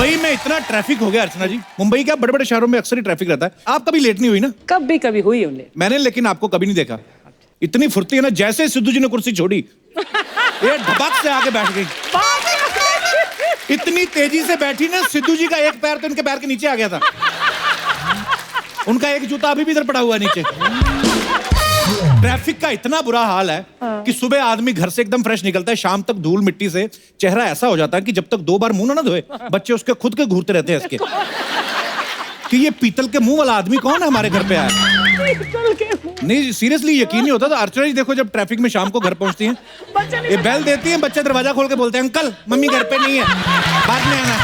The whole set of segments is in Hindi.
मुंबई में इतना ट्रैफिक हो गया अर्चना जी। मुंबई क्या बड़े बड़े शहरों में अक्सर ही ट्रैफिक रहता है। आप कभी लेट नहीं हुई ना? कभी कभी हुई उन्हें मैंने, लेकिन आपको कभी नहीं देखा। इतनी फुर्ती है ना, जैसे सिद्धू जी ने कुर्सी छोड़ी ये ढपक से आके बैठ गई। इतनी तेजी से बैठी ना, सिद्धू जी का एक पैर तो इनके पैर के नीचे आ गया था। उनका एक जूता अभी भी इधर पड़ा हुआ है नीचे। ट्रैफिक का इतना बुरा हाल है कि सुबह आदमी घर से एकदम फ्रेश निकलता है, शाम तक धूल मिट्टी से चेहरा ऐसा हो जाता है कि जब तक 2 बार मुंह ना धोए बच्चे उसके खुद के घूरते रहते हैं इसके कि ये पीतल के मुंह वाला आदमी कौन है हमारे घर पे आया। नहीं सीरियसली यकीन नहीं होता। तो अर्चना जी देखो, जब ट्रैफिक में शाम को घर पहुंचती हैं, ये बेल देती है, बच्चे दरवाजा खोल के बोलते हैं अंकल मम्मी घर पे नहीं है, बाद में आना।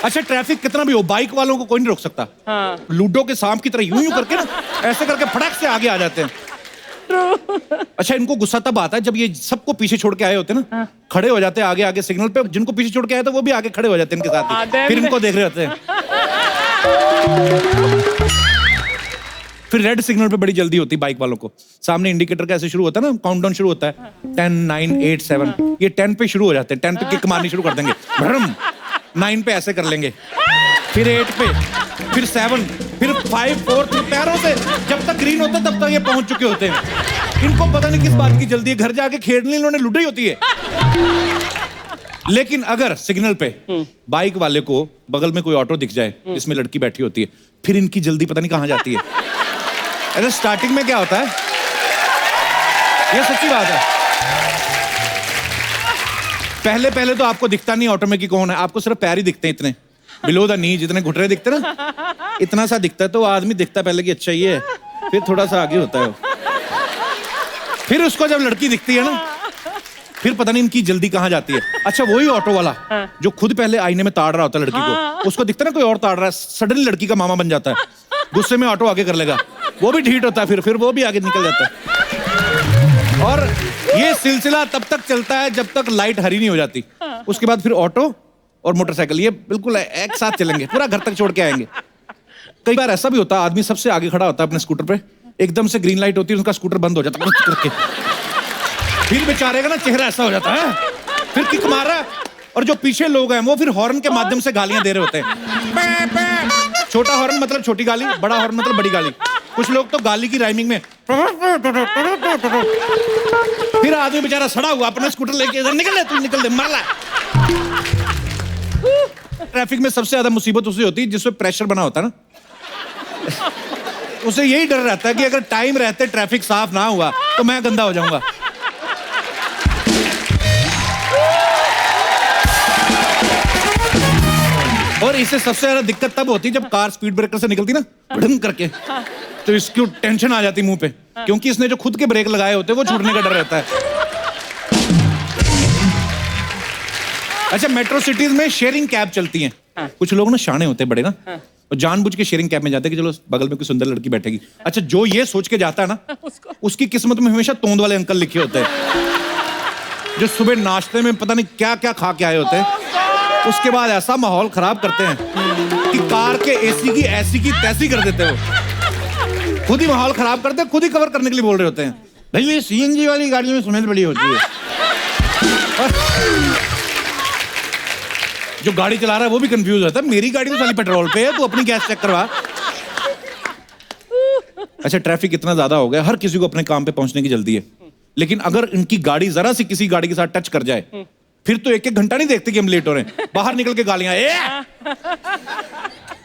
अच्छा ट्रैफिक कितना भी हो, बाइक वालों को कोई नहीं रोक सकता। लूडो के सांप की तरह यूं यूं करके ना ऐसे करके फटक से आगे आ जाते हैं। अच्छा इनको गुस्सा तब आता है जब ये सबको पीछे छोड़ के आए होते हैं ना, खड़े हो जाते हैं आगे आगे सिग्नल पे। जिनको पीछे छोड़ के आए थे वो भी आगे खड़े हो जाते हैं इनके साथ ही, फिर इनको देख रहे होते हैं। फिर रेड सिग्नल पे बड़ी जल्दी होती है बाइक वालों को। सामने इंडिकेटर कैसे शुरू होता है ना, काउंटडाउन शुरू होता है 10 9 8 7, ये 10 पे शुरू हो जाते हैं। 10 पे किक मारनी शुरू कर देंगे, 9 पे ऐसे कर लेंगे, फिर 8 पे, फिर 7, फिर 5 4 फिर पैरों से जब तक ग्रीन होता है तब तक ये पहुंच चुके होते हैं। इनको पता नहीं किस बात की जल्दी है, घर जाके खेलने इन्होंने लुटाई होती है। लेकिन अगर सिग्नल पे बाइक वाले को बगल में कोई ऑटो दिख जाए जिसमें लड़की बैठी होती है, फिर इनकी जल्दी पता नहीं कहां जाती है। अरे स्टार्टिंग में क्या होता है, ये सच्ची बात है, पहले पहले तो आपको दिखता नहीं ऑटो में कि कौन है, आपको सिर्फ पैर ही दिखते हैं, इतने बिलो द नी, जितने घुटरे दिखते ना इतना सा दिखता है। तो आदमी दिखता है पहले कि अच्छा ये है, फिर थोड़ा सा आगे होता है। फिर उसको जब लड़की दिखती है ना, फिर पता नहीं इनकी जल्दी कहां जाती है। अच्छा वही ऑटो वाला जो खुद पहले आईने में ताड़ रहा होता है लड़की को, उसको दिखता है ना कोई और ताड़ रहा है, सडनली लड़की का मामा बन जाता है, गुस्से में ऑटो आगे कर लेगा, वो भी ढीठ होता है, फिर वो भी आगे निकल जाता है। और ये सिलसिला तब तक चलता है जब तक लाइट हरी नहीं हो जाती। उसके बाद फिर ऑटो और मोटरसाइकिल ये बिल्कुल एक साथ चलेंगे, पूरा घर तक छोड़ के आएंगे। कई बार ऐसा भी होता है, आदमी सबसे आगे खड़ा होता है अपने स्कूटर पे, एकदम से ग्रीन लाइट होती है, उनका स्कूटर बंद हो जाता है करके, फिर बेचारे का ना चेहरा ऐसा हो जाता है, फिर किक मार रहा है, और जो पीछे लोग हैं वो फिर हॉर्न के माध्यम से गालियां दे रहे होते हैं। छोटा हॉर्न मतलब छोटी गाली, बड़ा हॉर्न मतलब बड़ी गाली। कुछ लोग तो गाली की राइमिंग में, फिर आदमी बेचारा सड़ा हुआ अपना स्कूटर लेके इधर निकल ले, तू निकल दे, मर ला। ट्रैफिक में सबसे ज्यादा मुसीबत उसे होती है जिसमें प्रेशर बना होता है ना, उसे यही डर रहता है कि अगर टाइम रहते ट्रैफिक साफ ना हुआ तो मैं गंदा हो जाऊंगा। और इससे सबसे ज्यादा दिक्कत तब होती है जब कार स्पीड ब्रेकर से निकलती ना भड़ंग करके, तो इसकी टेंशन आ जाती मुंह पे, क्योंकि इसने जो खुद के ब्रेक लगाए होते हैं वो छूटने का डर रहता है। अच्छा मेट्रो सिटीज में शेयरिंग कैब चलती हैं। कुछ लोग ना शाणे होते हैं बड़े ना, और जानबूझ के शेयरिंग कैब में जाते हैं कि चलो बगल में कोई सुंदर लड़की बैठेगी। अच्छा जो ये सोच के जाता है ना, उसकी किस्मत में हमेशा तोंद वाले अंकल लिखे होते हैं, जो सुबह नाश्ते में पता नहीं क्या क्या खा के आए होते हैं, उसके बाद ऐसा माहौल खराब करते हैं कि कार के एसी की ऐसी की तैसी कर देते हो, खुद ही माहौल खराब करते हैं, खुद ही कवर करने के लिए बोल रहे होते हैं, भाई ये सीएनजी वाली गाड़ी में स्मेल बड़ी होती है। जो गाड़ी चला रहा है वो भी कंफ्यूज होता है, मेरी गाड़ी तो साली पेट्रोल पे है, तू अपनी गैस चेक करवा। अच्छा ट्रैफिक इतना ज्यादा हो गया, हर किसी को अपने काम पे पहुंचने की जल्दी है, लेकिन अगर इनकी गाड़ी जरा सी किसी गाड़ी के साथ टच कर जाए फिर तो 1-1 घंटा नहीं देखते कि हम लेट हो रहे हैं, बाहर निकल के गालियां,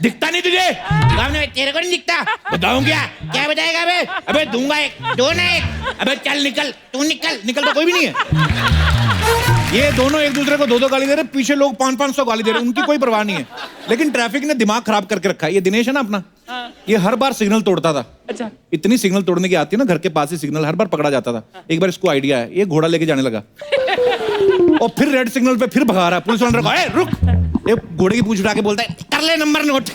दिखता नहीं तुझे, तेरे को नहीं दिखता, बताऊं क्या बताएगा? अबे दूंगा एक, दो ना एक, अबे चल निकल, तू निकल तो कोई भी नहीं है। ये दोनों एक दूसरे को 2-2 गाली दे रहे, पीछे लोग 500-500 गाली दे रहे, उनकी कोई परवाह नहीं है। लेकिन ट्रैफिक ने दिमाग खराब करके रखा है। ये दिनेश है ना अपना, ये हर बार सिग्नल तोड़ता था। अच्छा इतनी सिग्नल तोड़ने की आती है ना, घर के पास ही सिग्नल, हर बार पकड़ा जाता था। एक बार इसको आइडिया है, ये घोड़ा लेके जाने लगा और फिर रेड सिग्नल पे फिर भगा रहा है, पुलिस वाला रखा, रुक, ये घोड़े की पूंछ उठा के बोलता है कर ले नंबर नोट।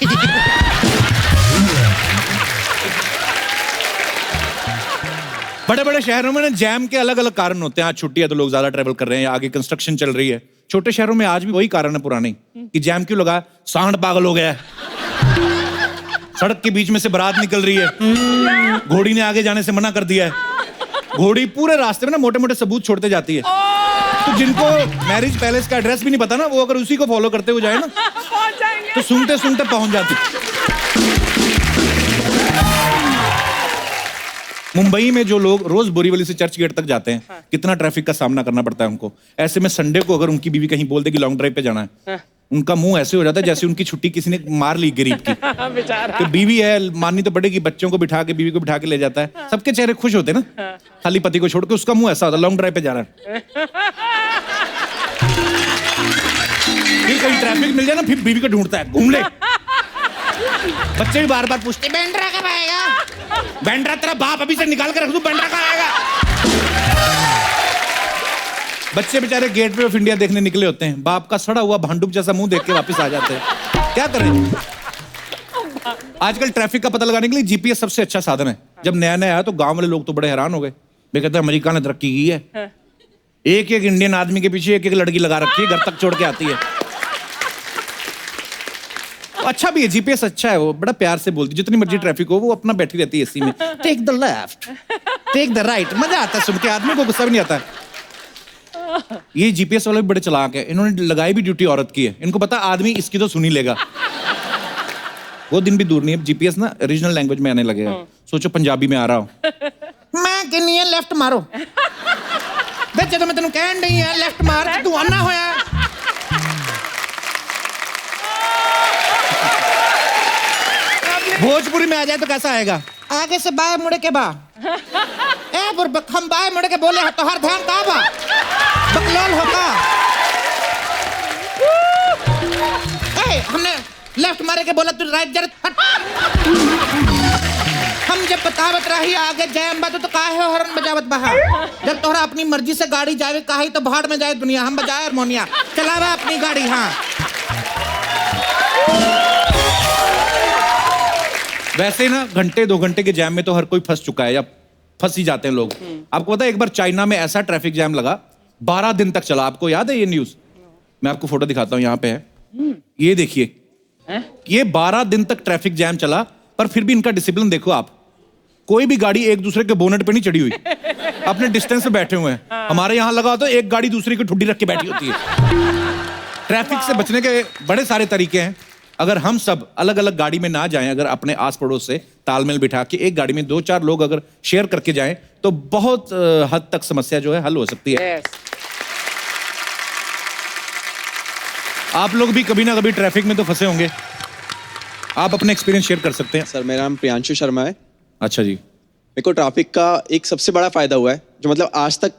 बड़े बड़े शहरों में ना जैम के अलग अलग कारण होते हैं। आज छुट्टी है तो लोग ज्यादा ट्रेवल कर रहे हैं, आगे कंस्ट्रक्शन चल रही है। छोटे शहरों में आज भी वही कारण है पुराने कि जैम क्यों लगा, सांड पागल हो गया है, सड़क के बीच में से बारात निकल रही है, घोड़ी ने आगे जाने से मना कर दिया है, घोड़ी पूरे रास्ते में ना मोटे मोटे सबूत छोड़ते जाती है। तो जिनको मैरिज पैलेस का एड्रेस भी नहीं पता ना, वो अगर उसी को फॉलो करते हुए जाए ना पहुंच जाएंगे। तो सूंघते सूंघते पहुंच जाते। मुंबई में जो लोग रोज बोरीवली से चर्च गेट तक जाते हैं, कितना ट्रैफिक का सामना करना पड़ता है उनको। ऐसे में संडे को अगर उनकी बीवी कहीं बोल दे कि लॉन्ग ड्राइव पे जाना है, उनका मुंह ऐसे हो जाता है जैसे उनकी छुट्टी किसी ने मार ली गरीब की। बेचारा। तो बीवी है, माननी तो पड़ेगी, बच्चों को बिठा के बीवी को बिठा के ले जाता है, सबके चेहरे खुश होते हैं ना, खाली पति को छोड़ के उसका मुंह ऐसा होता है लॉन्ग ड्राइव पे जा रहा है। फिर कहीं ट्रैफिक मिल जाए ना, फिर बीवी को ढूंढता है, घूम ले। बच्चे भी बार बार पूछते बैंड्रा कब आएगा, बैंड्रा तेरा बाप अभी से निकाल के रख दूं, बैंड्रा कब आएगा। बच्चे बेचारे गेटवे ऑफ इंडिया देखने निकले होते हैं, बाप का सड़ा हुआ भांडुप जैसा मुंह देख के वापस आ जाते हैं। क्या करें। आजकल ट्रैफिक का पता लगाने के लिए जीपीएस सबसे अच्छा साधन है। जब नया नया आया तो गांव वाले लोग तो बड़े हैरान हो गए, वे कहते हैं अमेरिका ने तरक्की की है, एक एक इंडियन आदमी के पीछे एक एक लड़की लगा रखी है, घर तक छोड़ के आती है। अच्छा भी है, जीपीएस अच्छा है, वो बड़ा प्यार से बोलती, जितनी मर्जी ट्रैफिक हो वो अपना बैठी रहती है एसी में, take the left, take the right, मजा आता है सुन के, आदमी को गुस्सा भी नहीं आता है। ये जीपीएस वाले भी बड़े चालाक है, इन्होंने लगाई भी ड्यूटी औरत की है, इनको पता आदमी इसकी तो सुन ही लेगा। वो दिन भी दूर नहीं है, जीपीएस ना रीजनल लैंग्वेज में आने लगेगा। सोचो पंजाबी में आ रहा हूं, मैं कहनी है लेफ्ट मारो, बच्चे तो मैं तेनू कहन नहीं है लेफ्ट मार, तू आना होया। भोजपुरी में आ जाए तो कैसा आएगा, आगे से बाएं मुड़े के बा, ए बुरबक हम बाएं मुड़े के बोले तो हर ध्यान कहाँ बा, बकलोल होगा। ए हमने लेफ्ट मारे के बोला तू राइट जर, हम जब बतावत रही आगे जाए बात तो काहे हॉर्न बजावत बाहर, जब तोहरा अपनी मर्जी से गाड़ी जावे काहे तो भाड़ में जाए दुनिया, हम बजाए हारमोनिया, चलावा अपनी गाड़ी। हाँ वैसे ही ना घंटे 2 घंटे के जैम में तो हर कोई फंस चुका है या फंस ही जाते हैं लोग। आपको पता है एक बार चाइना में ऐसा ट्रैफिक जैम लगा 12 दिन तक चला, आपको याद है ये न्यूज? मैं आपको फोटो दिखाता हूँ, यहाँ पे है, ये देखिए, ये 12 दिन तक ट्रैफिक जैम चला, पर फिर भी इनका डिसिप्लिन देखो आप, कोई भी गाड़ी एक दूसरे के बोनेट पे नहीं चढ़ी हुई, अपने डिस्टेंस पे बैठे हुए हैं। हमारे यहाँ लगा तो एक गाड़ी दूसरी की ठुड्डी रख के बैठी होती है। ट्रैफिक से बचने के बड़े सारे तरीके हैं। अगर हम सब अलग अलग गाड़ी में ना जाएं, अगर अपने आस पड़ोस से तालमेल बिठा के एक गाड़ी में 2-4 लोग अगर शेयर करके जाएं तो बहुत हद तक समस्या जो है हल हो सकती है। आप लोग भी कभी ना कभी ट्रैफिक में तो फंसे होंगे, आप अपने एक्सपीरियंस शेयर कर सकते हैं। सर मेरा नाम प्रियांशु शर्मा है। अच्छा जी। मेरे को ट्रैफिक का एक सबसे बड़ा फायदा हुआ है जो मतलब आज तक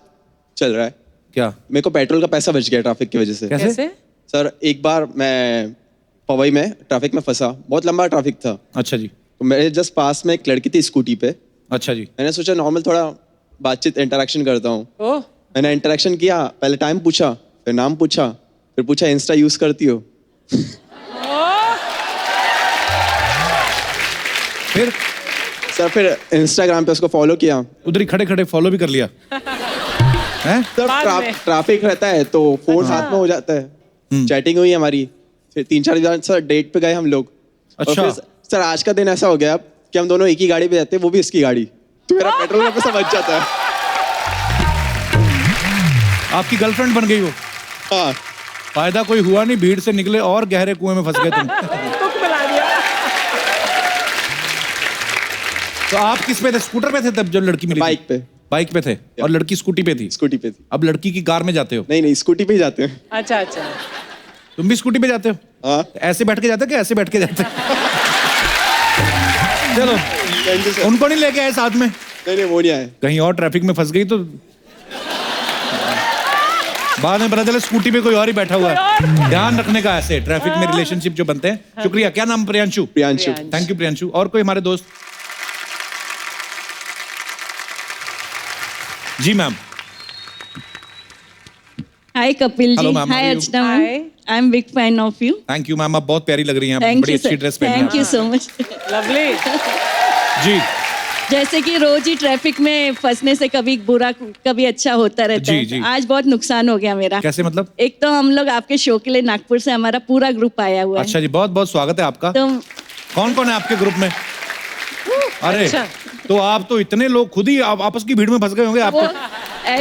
चल रहा है। क्या? मेरे को पेट्रोल का पैसा बच गया ट्रैफिक की वजह से। कैसे? सर एक बार मैं पवई में ट्रैफिक में फंसा, बहुत लंबा ट्रैफिक था। अच्छा जी। तो मेरे जस्ट पास में एक लड़की थी स्कूटी पे। अच्छा जी। मैंने सोचा नॉर्मल थोड़ा बातचीत इंटरेक्शन करता हूँ। मैंने इंटरेक्शन किया, पहले टाइम पूछा, फिर नाम पूछा, फिर पूछा इंस्टा यूज करती हो? फिर सर फिर इंस्टाग्राम पे उसको फॉलो किया। उधर ही खड़े खड़े फॉलो भी कर लिया हैं? सर ट्रैफिक रहता है तो फोन साथ में हो जाता है। चैटिंग हुई हमारी, फिर 3-4 दिन सर डेट पे गए हम लोग। अच्छा। और फिर सर आज का दिन ऐसा हो गया कि हम दोनों एक ही गाड़ी पे जाते हैं, वो भी इसकी गाड़ी, तो मेरा पेट्रोल का पैसा बच जाता है। आपकी गर्लफ्रेंड बन गई वो? हाँ। फायदा कोई हुआ नहीं, भीड़ से निकले और गहरे कुएं में फंस गए तुम। तो आप किस पे थे? स्कूटर पे थे तब जब लड़की मिली? बाइक पे। बाइक पे थे और लड़की स्कूटी पे थी? स्कूटी पे थी। अब लड़की की कार में जाते हो? नहीं स्कूटी पे ही जाते हैं। अच्छा अच्छा। तुम भी स्कूटी पे जाते हो? हाँ। ऐसे बैठ के जाते हो कि ऐसे बैठ के जाते हो? चलो उनको नहीं लेके आए साथ में? नहीं वो नहीं आए। कहीं और ट्रैफिक में फंस गई तो बाद में पता चला स्कूटी पे कोई और ही बैठा हुआ है। ध्यान रखने का ऐसे ट्रैफिक में रिलेशनशिप जो बनते हैं। शुक्रिया। क्या नाम? प्रियांशु। प्रियांशु। Thank you Priyanshu. और कोई हमारे दोस्त? जी ma'am. Hi Kapil ji. Hello, ma'am. Hi How are you? Archana ma'am. I am big fan of you. Thank you ma'am, आप बहुत प्यारी लग रही हैं। थैंक बड़ी यू अच्छी ड्रेस पहनी थैंक है। You so much. लवली। जी। जैसे कि रोज ही ट्रैफिक में फंसने से कभी बुरा कभी अच्छा होता रहता जी, है। जी। आज बहुत नुकसान हो गया मेरा। कैसे मतलब? एक तो हम लोग आपके शो के लिए नागपुर से हमारा पूरा ग्रुप आया हुआ है। अच्छा जी, बहुत बहुत स्वागत है आपका। तो कौन कौन है आपके ग्रुप में? अरे अच्छा। तो आप तो इतने लोग खुद ही आप आपस की भीड़ में फंस गए होंगे। आपको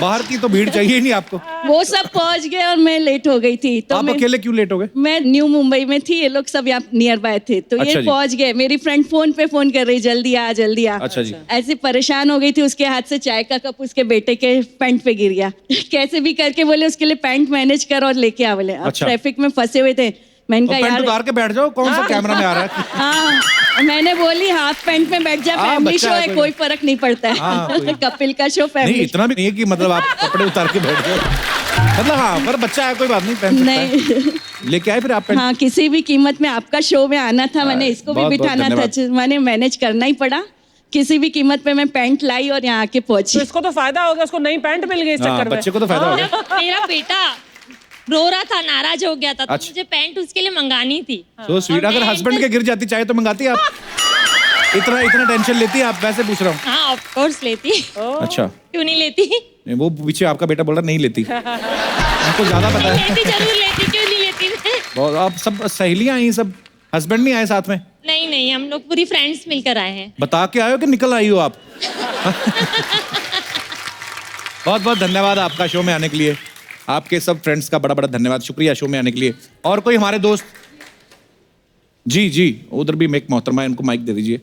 बाहर की तो भीड़ चाहिए ही नहीं आपको। वो सब पहुंच गए और मैं लेट हो गई थी। तो आप अकेले क्यों लेट हो गए? मैं न्यू मुंबई में थी, ये लोग सब यहाँ नियर बाय थे, तो अच्छा ये जी। पहुंच गए। मेरी फ्रेंड फोन पे फोन कर रही, जल्दी आ जल्दी आ। अच्छा जी। ऐसे परेशान हो गई थी, उसके हाथ से चाय का कप उसके बेटे के पैंट पे गिर गया। कैसे भी करके बोले उसके लिए पैंट मैनेज कर और लेके आ बोले। अब अच्छा। ट्रैफिक में फंसे हुए थे, मैंने कहा पैंट यार उतार के बैठ जाओ, कौन सा कैमरा में आ रहा है? हाँ, मैंने बोली हाफ पैंट में बैठ जा, हाँ, फैमिली बच्चा शो है, है, कोई कोई फर्क नहीं पड़ता हाँ, है। कोई- कपिल का शो नहीं फैमिली। इतना भी नहीं है कि मतलब आप कपड़े उतार के बैठ जाओ, मतलब हाँ, पर बच्चा है, कोई बात नहीं, पहन सकता है। नहीं, लेके आए फिर आप पैंट? हाँ, किसी भी कीमत में आपका शो में आना था, मैंने इसको भी बहुत- बहुत बिठाना था, धन्यवाद। मैंने मैनेज करना ही पड़ा। किसी भी कीमत पे मैं पैंट लाई और यहाँ आके तो पहुंची। इसको तो फायदा हो गया, उसको नई पैंट मिल गई इस हाँ, चक्कर में। बच्चे को तो फायदा हो गया। मेरा बेटा रो रहा था, नाराज हो गया था, तो अच्छा। मुझे पैंट उसके लिए मंगानी थी। तो स्वीट, और अगर मैं हस्बैंड के गिर जाती चाहे तो मंगाती आप? इतना टेंशन लेती है आप? वैसे पूछ रहा हूँ। हाँ, ऑफ कोर्स लेती। अच्छा, क्यों नहीं लेती? नहीं, वो पीछे आपका बेटा बोल रहा नहीं लेती, हमको ज्यादा पता है। लेती जरूर लेती, क्यों नहीं लेती मैं? बहुत, आप सब सहेलियां आई सब, हस्बैंड नहीं आए साथ में? नहीं नहीं, हम लोग पूरी फ्रेंड्स मिलकर आए हैं। बता के आए हो कि निकल आई हो आप? बहुत बहुत धन्यवाद आपका शो में आने के लिए, आपके सब फ्रेंड्स का बड़ा बड़ा धन्यवाद, शुक्रिया शो में आने के लिए। और कोई हमारे दोस्त? जी जी, उधर भी एक मोहतरमा है, उनको माइक दे दीजिए।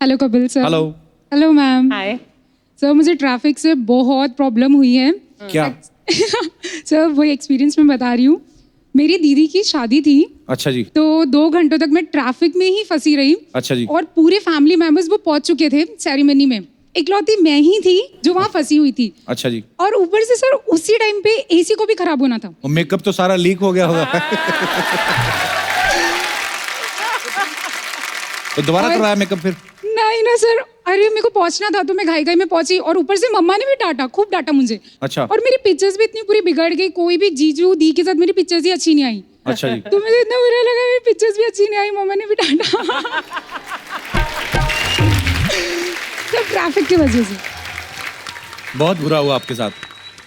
Hello Kapil sir. Hello. Hello ma'am. Hi. Sir मुझे ट्रैफिक से बहुत प्रॉब्लम हुई है। क्या? सर वही एक्सपीरियंस मैं बता रही हूँ। मेरी दीदी की शादी थी, अच्छा जी। तो 2 घंटों तक मैं ट्रैफिक में ही फंसी रही। अच्छा जी। और पूरे फैमिली मेंबर्स वो पहुंच चुके थे सेरेमनी में, इकलौती मैं ही थी जो वहां फंसी हुई थी। अच्छा जी। और ऊपर से सर उसी टाइम पे एसी को भी खराब होना था। और मेकअप तो सारा लीक हो गया होगा। तो दोबारा और- करवाया मेकअप फिर? नहीं ना सर, अरे मेरे को पहुंचना था तो मैं घाई घाई में पहुंची, और ऊपर से मम्मा ने भी डांटा, खूब डांटा मुझे। अच्छा। और मेरी पिक्चर्स भी इतनी पूरी बिगड़ गई, कोई भी जीजू दी के साथ मेरी पिक्चर्स ही अच्छी नहीं आई। अच्छा जी। तो मुझे इतना बुरा लगा, मेरी पिक्चर्स भी अच्छी नहीं आई, मम्मा ने भी डांटा। सब ट्रैफिक की वजह से। बहुत बुरा हुआ आपके साथ।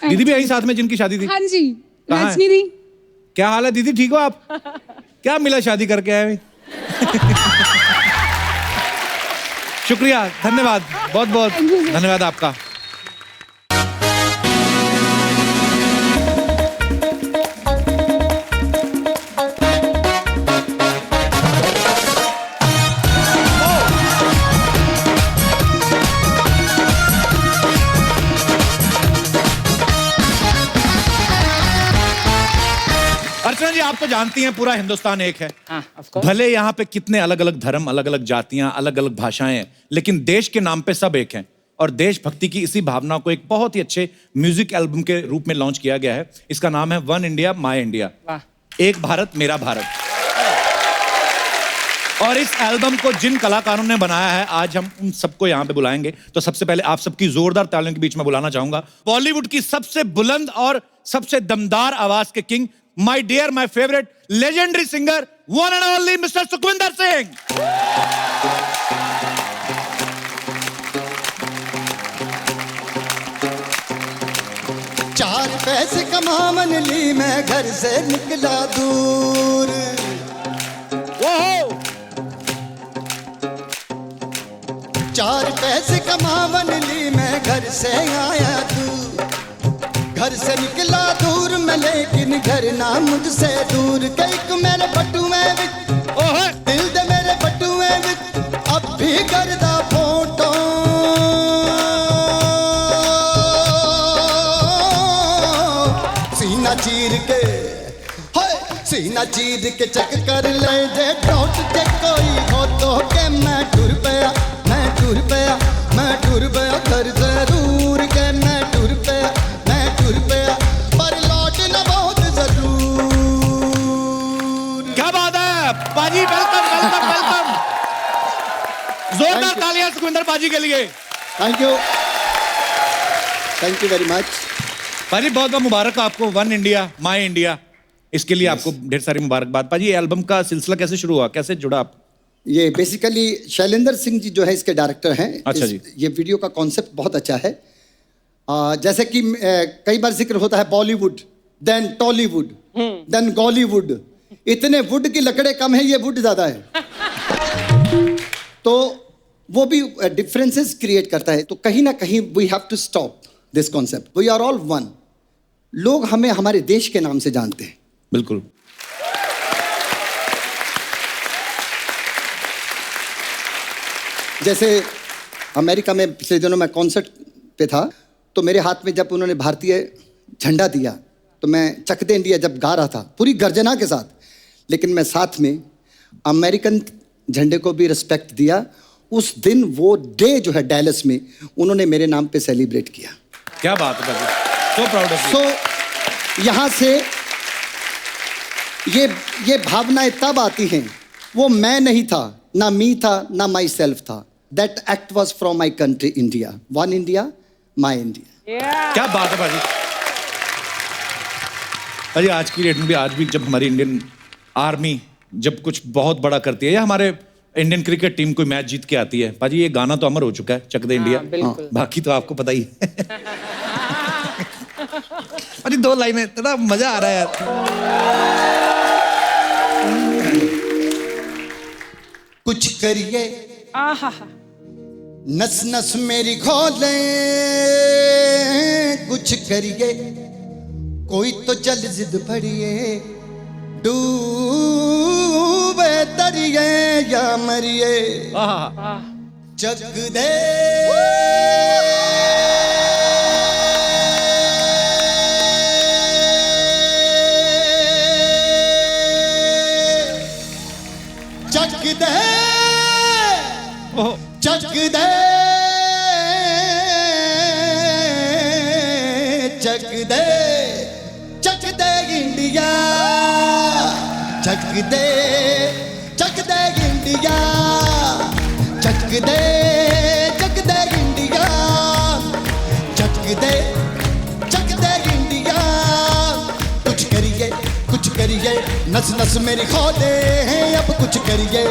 दीदी भी आई साथ में जिनकी शादी थी? हाँ जी, कहाँ है? रजनी दी। क्या हाल है दीदी, ठीक हो आप? क्या मिला शादी करके आए हुए? शुक्रिया, धन्यवाद, बहुत बहुत Thank you, sir. धन्यवाद आपका। अर्चना जी, आप तो जानती हैं पूरा हिंदुस्तान एक है। हाँ, of course। भले यहाँ पे कितने अलग अलग धर्म, अलग अलग जातियां, अलग अलग भाषाएं हैं, लेकिन देश के नाम पे सब एक हैं। और देशभक्ति की इसी भावना को एक बहुत ही अच्छे म्यूजिक एल्बम के रूप में लॉन्च किया गया है। इसका नाम है वन इंडिया माय इंडिया, वाह। एक भारत मेरा भारत। और इस एल्बम को जिन कलाकारों ने बनाया है, आज हम उन सबको यहाँ पे बुलाएंगे। तो सबसे पहले आप सबकी जोरदार तालियों के बीच में बुलाना चाहूंगा बॉलीवुड की सबसे बुलंद और सबसे दमदार आवाज के king, my dear, my favourite, legendary singer, one and only mister Sukhwinder Singh. चार पैसे कमावन ली मैं घर से निकला दूर। ओहो, चार पैसे कमावन ली मैं घर से आया दूर। घर से निकला दूर मैं, लेकिन घर ना मुझसे दूर। कई मेरे बटुए विच, ओहो, दिल दे मेरे बटुए विच अब भी करदा फोटो। सीना चीर के, हाय सीना चीर के चेक कर ले जे टोट ते कोई हो तो के मैं टुर पया, मैं टुर पया, मैं टुर पया घर से दूर के मैं टुर पया, मैं टुर पया, पर लौटना बहुत जरूर। क्या बात है पाजी, वेलकम वेलकम वेलकम। जोरदार तालियां सुखविंदर पाजी के लिए। Thank you very much. पाजी बहुत बहुत मुबारक आपको, वन इंडिया माय इंडिया, इसके लिए आपको ढेर सारी मुबारकबाद। पाजी, ये एल्बम का सिलसिला कैसे शुरू हुआ, कैसे जुड़ा आप? ये बेसिकली शैलेंद्र सिंह जी जो है इसके डायरेक्टर हैं। अच्छा जी। ये वीडियो का कॉन्सेप्ट बहुत अच्छा है। जैसे कि कई बार जिक्र होता है बॉलीवुड, देन टॉलीवुड, देन गॉलीवुड। इतने वुड की लकड़े कम है, ये वुड ज्यादा है। तो वो भी डिफरेंसेस क्रिएट करता है। तो कहीं ना कहीं we have to stop this concept. We are all one. लोग हमें हमारे देश के नाम से जानते हैं। बिल्कुल। जैसे अमेरिका में पिछले दिनों मैं कॉन्सर्ट पे था, तो मेरे हाथ में जब उन्होंने भारतीय झंडा दिया तो मैं चक दे इंडिया जब गा रहा था पूरी गर्जना के साथ, लेकिन मैं साथ में अमेरिकन झंडे को भी रिस्पेक्ट दिया। उस दिन वो डे जो है डैलस में उन्होंने मेरे नाम पे सेलिब्रेट किया। क्या बात है, सो प्राउड ऑफ यू। सो यहाँ से ये भावनाएं तब आती हैं, वो मैं नहीं था, ना मी था, ना माई सेल्फ था। That act was from my country India. One India, my India. क्या बात है भाजी। भाजी आज की डेट में भी, आज भी जब हमारी इंडियन आर्मी जब कुछ बहुत बड़ा करती है या हमारे इंडियन क्रिकेट टीम कोई मैच जीत के आती है, भाजी ये गाना तो अमर हो चुका है, चक दे इंडिया। बाकी तो आपको पता ही है। अरे 2 लाइनें, इतना मजा आ रहा है यार। कुछ करिए नस नस मेरी खोले, कुछ करिए कोई तो जल जिद भरिए, डूबे तरिए या मरिए, चक दे चक दे चक दे चक दे चक दे इंडिया, चक दे इंडिया, चक दे इंडिया, चक दे इंडिया। कुछ करिए नस नस मेरी खोले हैं, अब कुछ करिए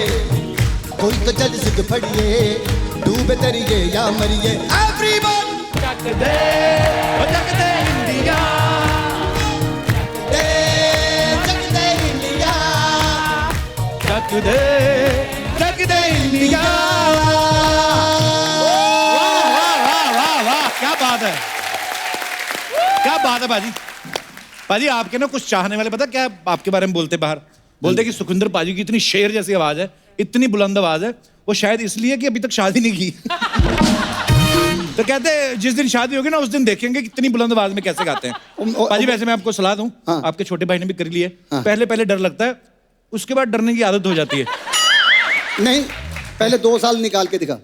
कोई तो जल जिद फड़िए, डूबे तरिए या मरिए। एवरीवन चक दे इंडिया, चक दे इंडिया, चक दे इंडिया। वाह, क्या बात है, क्या बात है भाजी। भाजी आपके ना कुछ चाहने वाले पता क्या आपके बारे में बोलते, बाहर बोलते कि सुखविंदर पाजी की इतनी शेर जैसी आवाज है, इतनी बुलंद आवाज है, वो शायद इसलिए कि अभी तक शादी नहीं की। तो कहते जिस दिन शादी होगी ना उस दिन देखेंगे कितनी बुलंद आवाज में कैसे गाते हैं। पाजी वैसे मैं आपको सलाह दूं, हाँ। आपके छोटे भाई ने भी कर लिए। पहले डर लगता है, उसके बाद डरने की आदत हो जाती है। नहीं, पहले 2 साल निकाल के दिखा।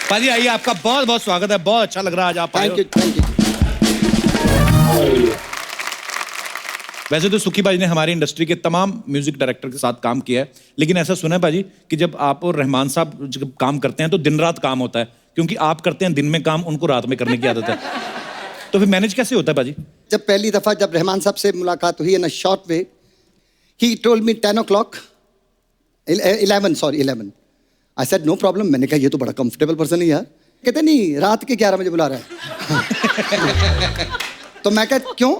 पाजी आइए, आपका बहुत बहुत स्वागत है, बहुत अच्छा लग रहा है आज आप आए हो। Thank you. वैसे तो सुखी भाई ने हमारी इंडस्ट्री के तमाम म्यूजिक डायरेक्टर के साथ काम किया है, लेकिन ऐसा सुना है भाजी कि जब आप और रहमान साहब जब काम करते हैं तो दिन रात काम होता है, क्योंकि आप करते हैं दिन में काम, उनको रात में करने की आदत है। तो फिर मैनेज कैसे होता है भाजी? जब पहली दफा जब रहमान साहब से मुलाकात हुई in a short way, he told me 10 o'clock 11 I said no problem. मैंने कहा ये तो बड़ा कंफर्टेबल पर्सन है यार। कहते नहीं, रात के 11 बजे बुला रहा है। तो मैं कहा क्यों?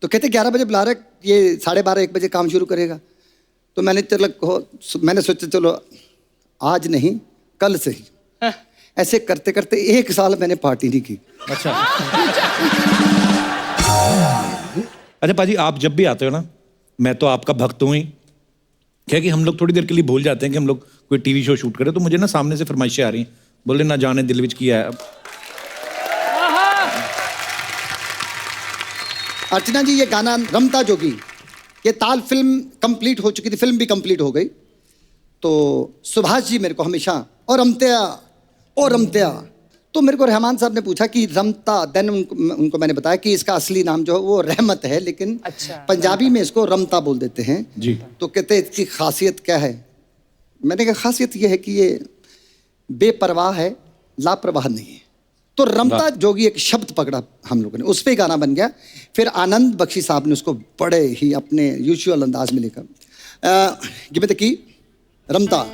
तो कहते 11 बजे बुला रहा है, ये 12:30-1 बजे काम शुरू करेगा। तो मैंने सोचा चलो आज नहीं कल से ही। ऐसे करते करते 1 साल मैंने पार्टी नहीं की। अच्छा अच्छा पाजी, आप जब भी आते हो ना, मैं तो आपका भक्त हूँ ही, क्या कि हम लोग थोड़ी देर के लिए भूल जाते हैं कि हम लोग कोई टीवी शो शूट करें, तो मुझे ना सामने से फरमाइशें आ रही हैं, बोले ना जाने दिल विच किया है। अर्चना जी, ये गाना रमता जोगी, ये ताल फिल्म कंप्लीट हो चुकी थी, फिल्म भी कंप्लीट हो गई। तो सुभाष जी मेरे को हमेशा ओ रमत्या, तो मेरे को रहमान साहब ने पूछा कि रमता, देन उनको मैंने बताया कि इसका असली नाम जो है वो रहमत है, लेकिन पंजाबी में इसको रमता बोल देते हैं जी। तो कहते इसकी खासियत क्या है? मैंने कहा खासियत ये है कि ये बेपरवाह है, लापरवाह नहीं है। तो रमता जोगी एक शब्द पकड़ा हम लोगों ने, उस पर गाना बन गया। फिर आनंद बख्शी साहब ने उसको बड़े ही अपने यूजुअल अंदाज में लेकर गिव मी द की रमता।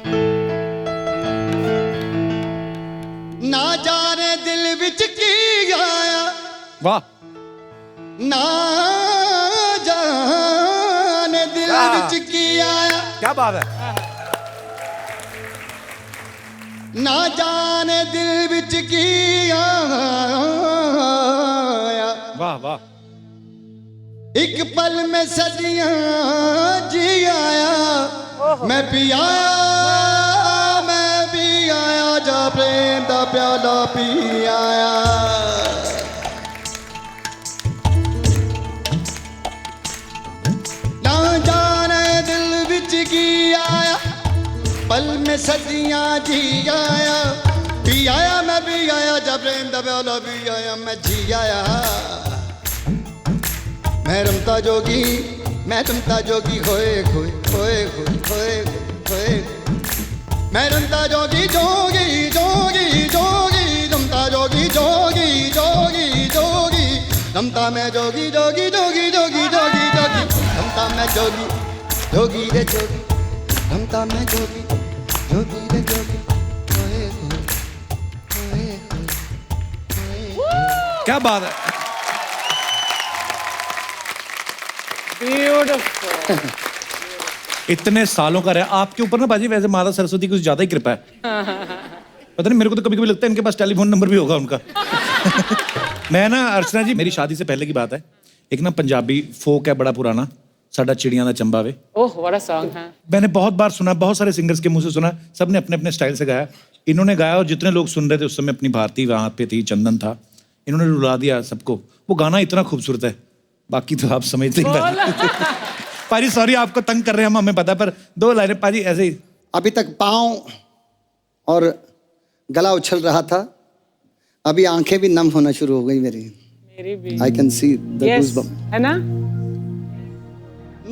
ना जाने दिल विच की आया, वाह, ना जाने दिल विच की आया क्या बात है। ना जाने दिल विच की आया वाह वाह। एक पल में सदियां जी आया मैं भी आया जा प्रेम दा प्याला पी आया ना जाने दिल विच की आया पल में सदियां जी आया पी आया मैं भी आया जा प्रेम दा प्याला पी आया मैं जी आया मैं रमता जोगी मैं रमता जोगी खोए खोए खोए खोए खोए खोए मैं रमता जोगी जोगी जोगी जोगी रमता जोगी जोगी जोगी जोगी रमता मैं जोगी जोगी जोगी जोगी जोगी जोगी रमता मैं जोगी जोगी रे जोगी रमता मैं जोगी जोगी रे जोगी खोए खोए खोए खोए। क्या बात है। ब्यूटीफुल। इतने सालों का रहा आपके ऊपर ना बाजी, वैसे माता सरस्वती की कुछ ज्यादा ही कृपा है। पता नहीं, मेरे को तो कभी कभी लगता है इनके पास टेलीफोन नंबर भी होगा उनका। मैं ना अर्चना जी, मेरी शादी से पहले की बात है, एक ना पंजाबी फोक है बड़ा पुराना, साडा चिड़ियां दा चंबा वे। ओह व्हाट अ सॉन्ग है। मैंने बहुत बार सुना, बहुत सारे सिंगर्स के मुंह से सुना, सब ने अपने अपने स्टाइल से गाया। इन्होंने गाया और जितने लोग सुन रहे थे उस समय अपनी भारती वहां पे थी, चंदन था, इन्होंने रुला दिया सबको। वो गाना इतना खूबसूरत है, बाकी तो आप समझते ही। पाजी सॉरी आपको तंग कर रहे हैं हम, हमें पता, पर 2 लाइनें पाजी ऐसे ही। अभी तक पाँव और गला उछल रहा था, अभी आंखें भी नम होना शुरू हो गई मेरी। मेरी भी। I can see the Yes, goosebump. है ना।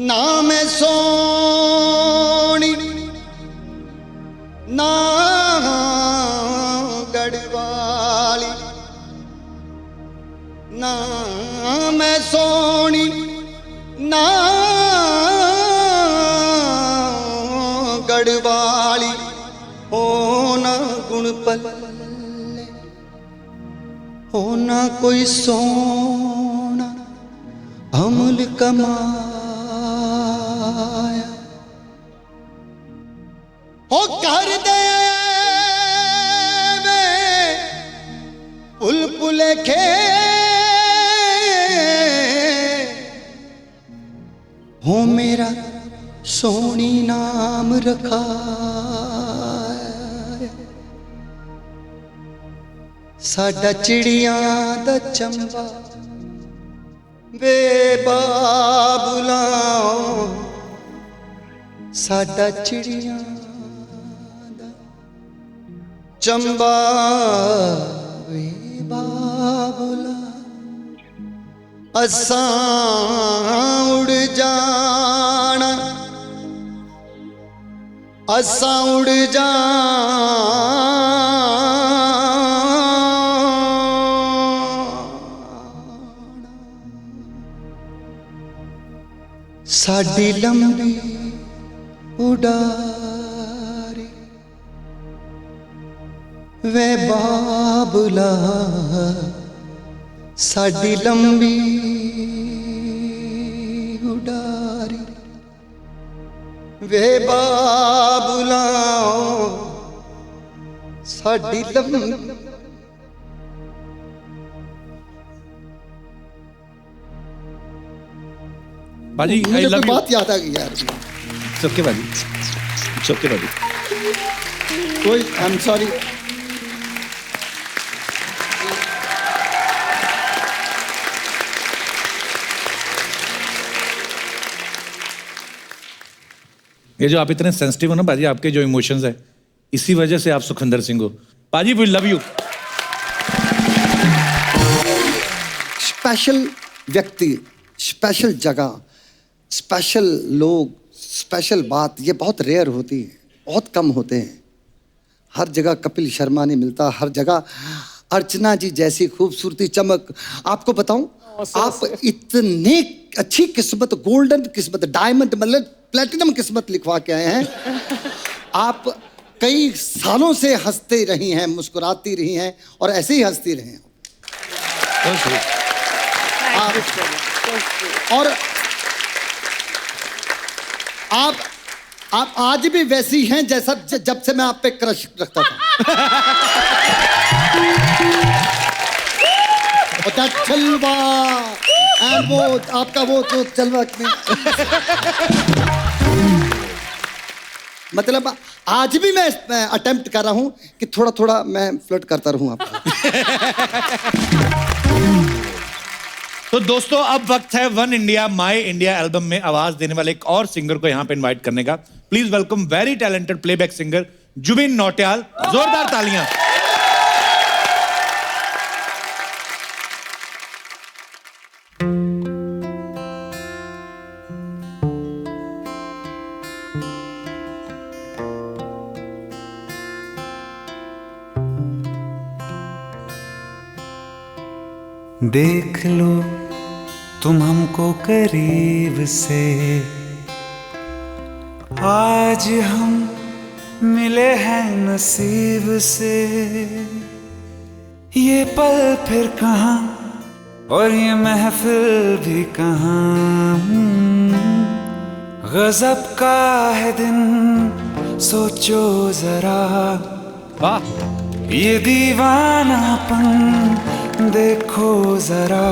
ना मैं सोनी ना गढ़वाली, ना मैं सोनी ना गढ़वाली, हो ना गुण पल्ले, हो ना कोई सोना अमल कमाया, हो कर दे पुल खे हो मेरा सोनी नाम रखा, साडा चिड़ियां दा चंबा वे बाबुला, साडा चिड़ियां दा चंबा वे बाबुला, असां उड़ जाना, असां उड़ जाना, साडी लंबी उड़ारी वे बाबुला, साडी लंबी उड़ारी वे बाबुला, साडी लंबी। बाजी आई मुझे लव कोई यू। बात याद आ गई यार, चौके बाजी, चौके बाजी। कोई आई एम सॉरी। ये जो आप इतने सेंसिटिव हो ना बाजी, आपके जो इमोशंस है, इसी वजह से आप सुखविंदर सिंह हो। बाजी वी लव यू। स्पेशल व्यक्ति, स्पेशल जगह, स्पेशल लोग, स्पेशल बात, ये बहुत रेयर होती है, बहुत कम होते हैं। हर जगह कपिल शर्मा नहीं मिलता, हर जगह अर्चना जी जैसी खूबसूरती, चमक। आपको बताऊं, आप इतने अच्छी किस्मत, गोल्डन किस्मत, डायमंड मतलब प्लेटिनम किस्मत लिखवा के आए हैं। आप कई सालों से हंसते रही हैं, मुस्कुराती रही हैं और ऐसे ही हंसती रही हैं। और आप आज भी वैसी हैं जैसा जब से मैं आप पे क्रश रखता था। that चलवा एंड वो आपका वो तो चलवा मतलब आज भी मैं अटेम्प्ट कर रहा हूं कि थोड़ा थोड़ा मैं फ्लर्ट करता रहूं आपको। तो दोस्तों अब वक्त है one India my India album में आवाज देने वाले एक और सिंगर को यहां पे इनवाइट करने का। Please welcome very talented playback singer Jubin Nautiyal. जोरदार तालियां। देख लो तुम हमको करीब से, आज हम मिले हैं नसीब से। ये पल फिर कहाँ और ये महफिल भी कहाँ, गजब का है दिन सोचो जरा। वाह। ये दीवानापन देखो जरा,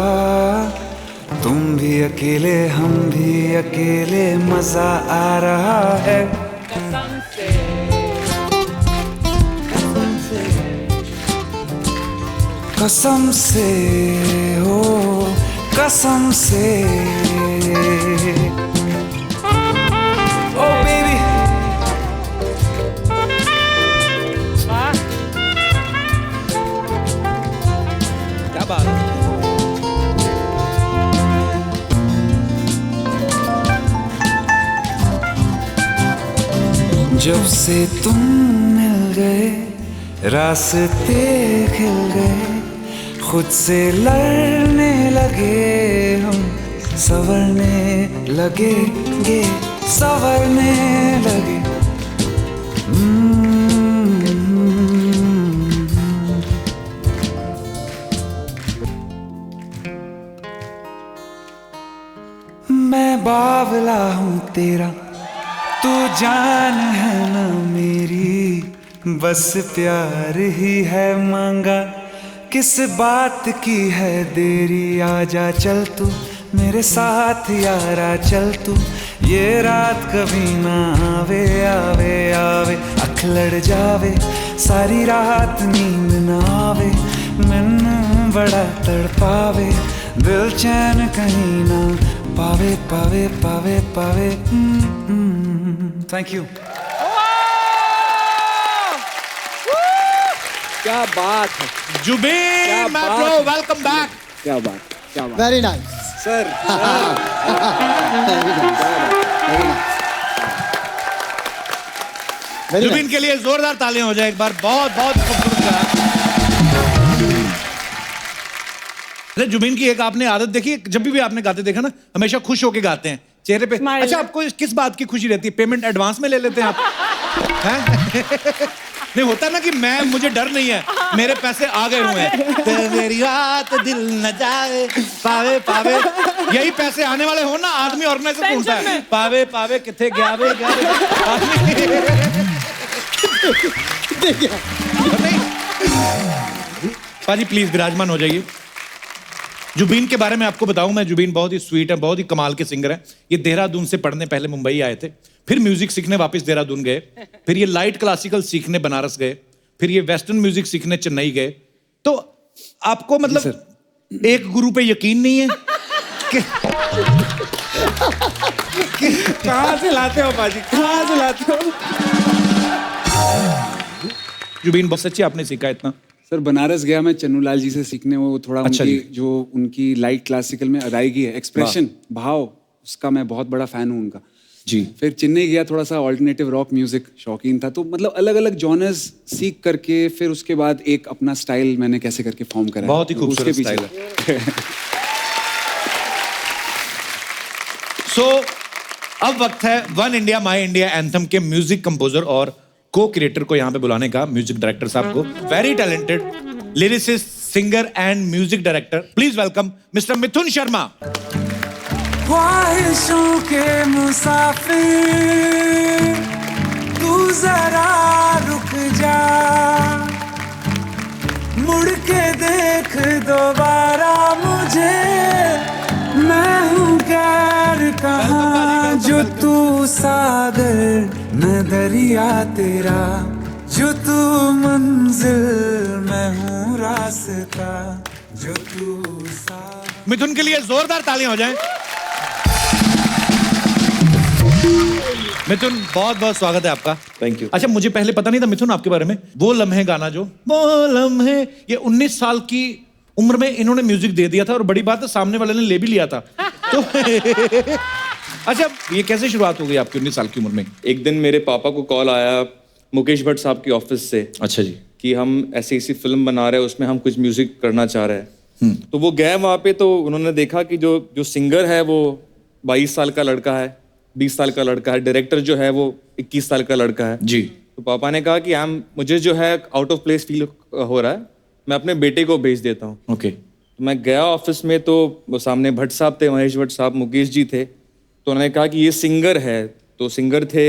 तुम भी अकेले हम भी अकेले, मजा आ रहा है। कसम से हो कसम से, ओ बेबी क्या बात है। जब से तुम मिल गए रास्ते खिल गए, खुद से लड़ने लगे हम, संवरने लगेंगे संवरने लगे। मैं बावला हूँ तेरा, तू जान है ना मेरी, बस प्यार ही है मांगा, किस बात की है देरी। आजा चल तू मेरे साथ यारा, चल तू ये रात कभी ना आवे आवे आवे, अख लड़ जावे सारी रात नींद ना आवे, मैनू बड़ा तड़पावे, दिल चैन कहीं ना पावे पावे पावे पावे। Thank you. क्या बात है Jubin my bro, welcome back. क्या बात क्या बात। वेरी नाइस सर जुबिन के लिए जोरदार तालियां हो जाए एक बार। बहुत बहुत खूबसूरत गाया। अरे जुबिन की एक आपने आदत देखी, जब भी आपने गाते देखा ना, हमेशा खुश होके गाते हैं चेहरे पे। Smile. अच्छा आपको किस बात की खुशी रहती है? पेमेंट एडवांस में ले लेते हैं आप? हैं? नहीं होता ना कि मुझे डर नहीं है, मेरे पैसे आ गए हुए हैं, तो मेरी बात दिल न जाए पावे पावे, यही पैसे आने वाले हो ना, आदमी ऑर्गेनाइजर ढूंढता है, पावे पावे किथे गयावे पाजी प्लीज विराजमान हो जाइए। जुबीन के बारे में आपको बताऊं, मैं जुबीन बहुत ही स्वीट है, बहुत ही कमाल के सिंगर हैं। ये देहरादून से पढ़ने पहले मुंबई आए थे, फिर म्यूजिक सीखने वापस देहरादून गए, फिर ये लाइट क्लासिकल सीखने बनारस गए, फिर ये वेस्टर्न म्यूजिक सीखने चेन्नई गए। तो आपको मतलब एक गुरु पे यकीन नहीं है कहाँ से लाते हो बाजी, कहाँ से लाते हो? जुबीन बहुत सच्ची आपने सीखा इतना? सर बनारस गया मैं चन्नू लाल जी से सीखने, वो थोड़ा अच्छा उनकी जी। जो उनकी लाइट क्लासिकल में अदायगी है, एक्सप्रेशन भाव, उसका मैं बहुत बड़ा फैन हूँ उनका जी। फिर चेन्नई गया, थोड़ा सा ऑल्टरनेटिव रॉक म्यूजिक शौकीन था, तो मतलब अलग अलग जॉनर्स सीख करके फिर उसके बाद एक अपना स्टाइल मैंने कैसे करके फॉर्म करा। बहुत ही खूबसूरत उसके स्टाइल पीछे है। सो अब वक्त है one India my India anthem के म्यूजिक कंपोजर और को क्रिएटर को यहाँ पे बुलाने का, म्यूजिक डायरेक्टर साहब को। Very talented lyricist, singer and music director, please welcome mister Mithun Sharma. ख्वाहिशों के मुसाफिर तू जरा रुक जा, मुड़ के देख दोबारा मुझे, मैं हूँ गैर कहाँ जो तू सागर मैं दरिया तेरा, जो तू मंजिल मैं हूँ रास्ता, जो तू मिथुन के लिए जोरदार तालियां हो जाएं। मिथुन बहुत बहुत स्वागत है आपका। Thank you. अच्छा मुझे पहले पता नहीं था मिथुन आपके बारे में। वो लम्हे गाना जो वो लम्हे, ये 19 साल की उम्र में इन्होंने म्यूजिक दे दिया था और बड़ी बात है सामने वाले ने ले भी लिया था तो अच्छा ये कैसे शुरुआत हो गई आपकी 19 साल की उम्र में? एक दिन मेरे पापा को कॉल आया मुकेश भट्ट साहब की ऑफिस से। अच्छा जी। कि हम ऐसी फिल्म बना रहे हैं, उसमें हम कुछ म्यूजिक करना चाह रहे हैं। तो वो गए वहाँ पे, तो उन्होंने देखा कि जो सिंगर है वो 22 साल का लड़का है, 20 साल का लड़का है, डायरेक्टर जो है वो 21 साल का लड़का है जी। तो पापा ने कहा कि मुझे जो है आउट ऑफ प्लेस फील हो रहा है, मैं अपने बेटे को भेज देता हूँ। ओके। तो मैं गया ऑफिस में, तो वो सामने भट्ट साहब थे, महेश भट्ट साहब, मुकेश जी थे। तो उन्होंने कहा कि ये सिंगर है। तो सिंगर थे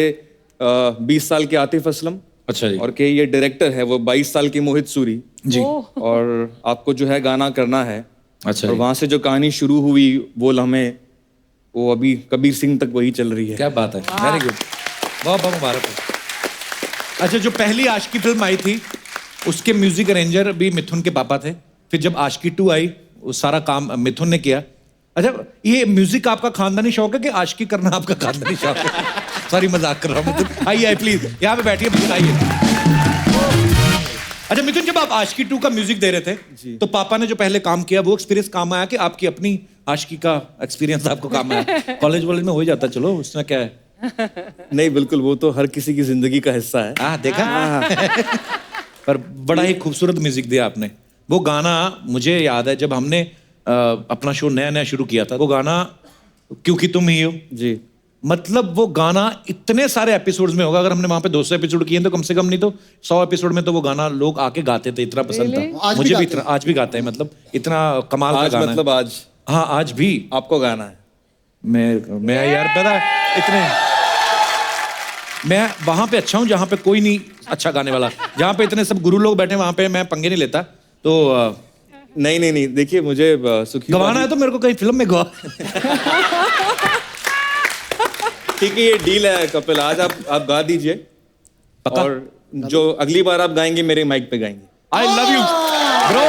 20 साल के आतिफ असलम। अच्छा जी। और कि ये डायरेक्टर है वो 22 साल की मोहित सूरी जी। और आपको जो है गाना करना है। अच्छा। और वहां से जो कहानी शुरू हुई वो लम्हे, वो अभी कबीर सिंह तक वही चल रही है। क्या बात है, वेरी गुड, बहुत बहुत मुबारक हो। अच्छा जो पहली आशिकी फिल्म आई थी उसके म्यूजिक अरेंजर भी मिथुन के पापा थे, फिर जब आशिकी 2 आई वो सारा काम मिथुन ने किया। अच्छा ये म्यूजिक आपका खानदानी शौक है कि आशिकी करना आपका खानदानी शौक है? सॉरी मजाक कर रहा हूँ मिथुन, आइए प्लीज यहाँ पे बैठिए मिथुन, आइए। अच्छा मिथुन जब आप आशिकी 2 का म्यूजिक दे रहे थे तो पापा ने जो पहले काम किया वो एक्सपीरियंस काम आया कि आपकी अपनी आशिकी का एक्सपीरियंस आपको काम आया? कॉलेज वॉलेज में हो ही जाता, चलो उसमें क्या है। नहीं बिल्कुल, वो तो हर किसी की जिंदगी का हिस्सा है। देखा पर बड़ा ही खूबसूरत म्यूजिक दिया आपने। वो गाना मुझे याद है जब हमने अपना शो नया नया शुरू किया था, वो गाना क्योंकि तुम ही हो जी, मतलब वो गाना इतने सारे एपिसोड्स में होगा, अगर हमने वहां पे 200 एपिसोड किए तो कम से कम नहीं तो 100 एपिसोड में तो वो गाना लोग आके गाते थे, इतना पसंद था मुझे भी इतना, आज भी गाते हैं, मतलब इतना कमाल का गाना मतलब आज, हाँ आज भी आपको गाना है। मैं यार पता इतने मैं वहां पे अच्छा हूँ जहाँ पे कोई नहीं अच्छा गाने वाला, जहाँ पे इतने सब गुरु लोग बैठे वहां पे मैं पंगे नहीं लेता। तो नहीं देखिए मुझे सुखी गवाना है तो मेरे को कहीं फिल्म में गवा। ठीक है ये डील है कपिल, आज आप गा दीजिए और जो अगली बार आप गाएंगे मेरे माइक पे गाएंगे। आई लव यू ब्रो।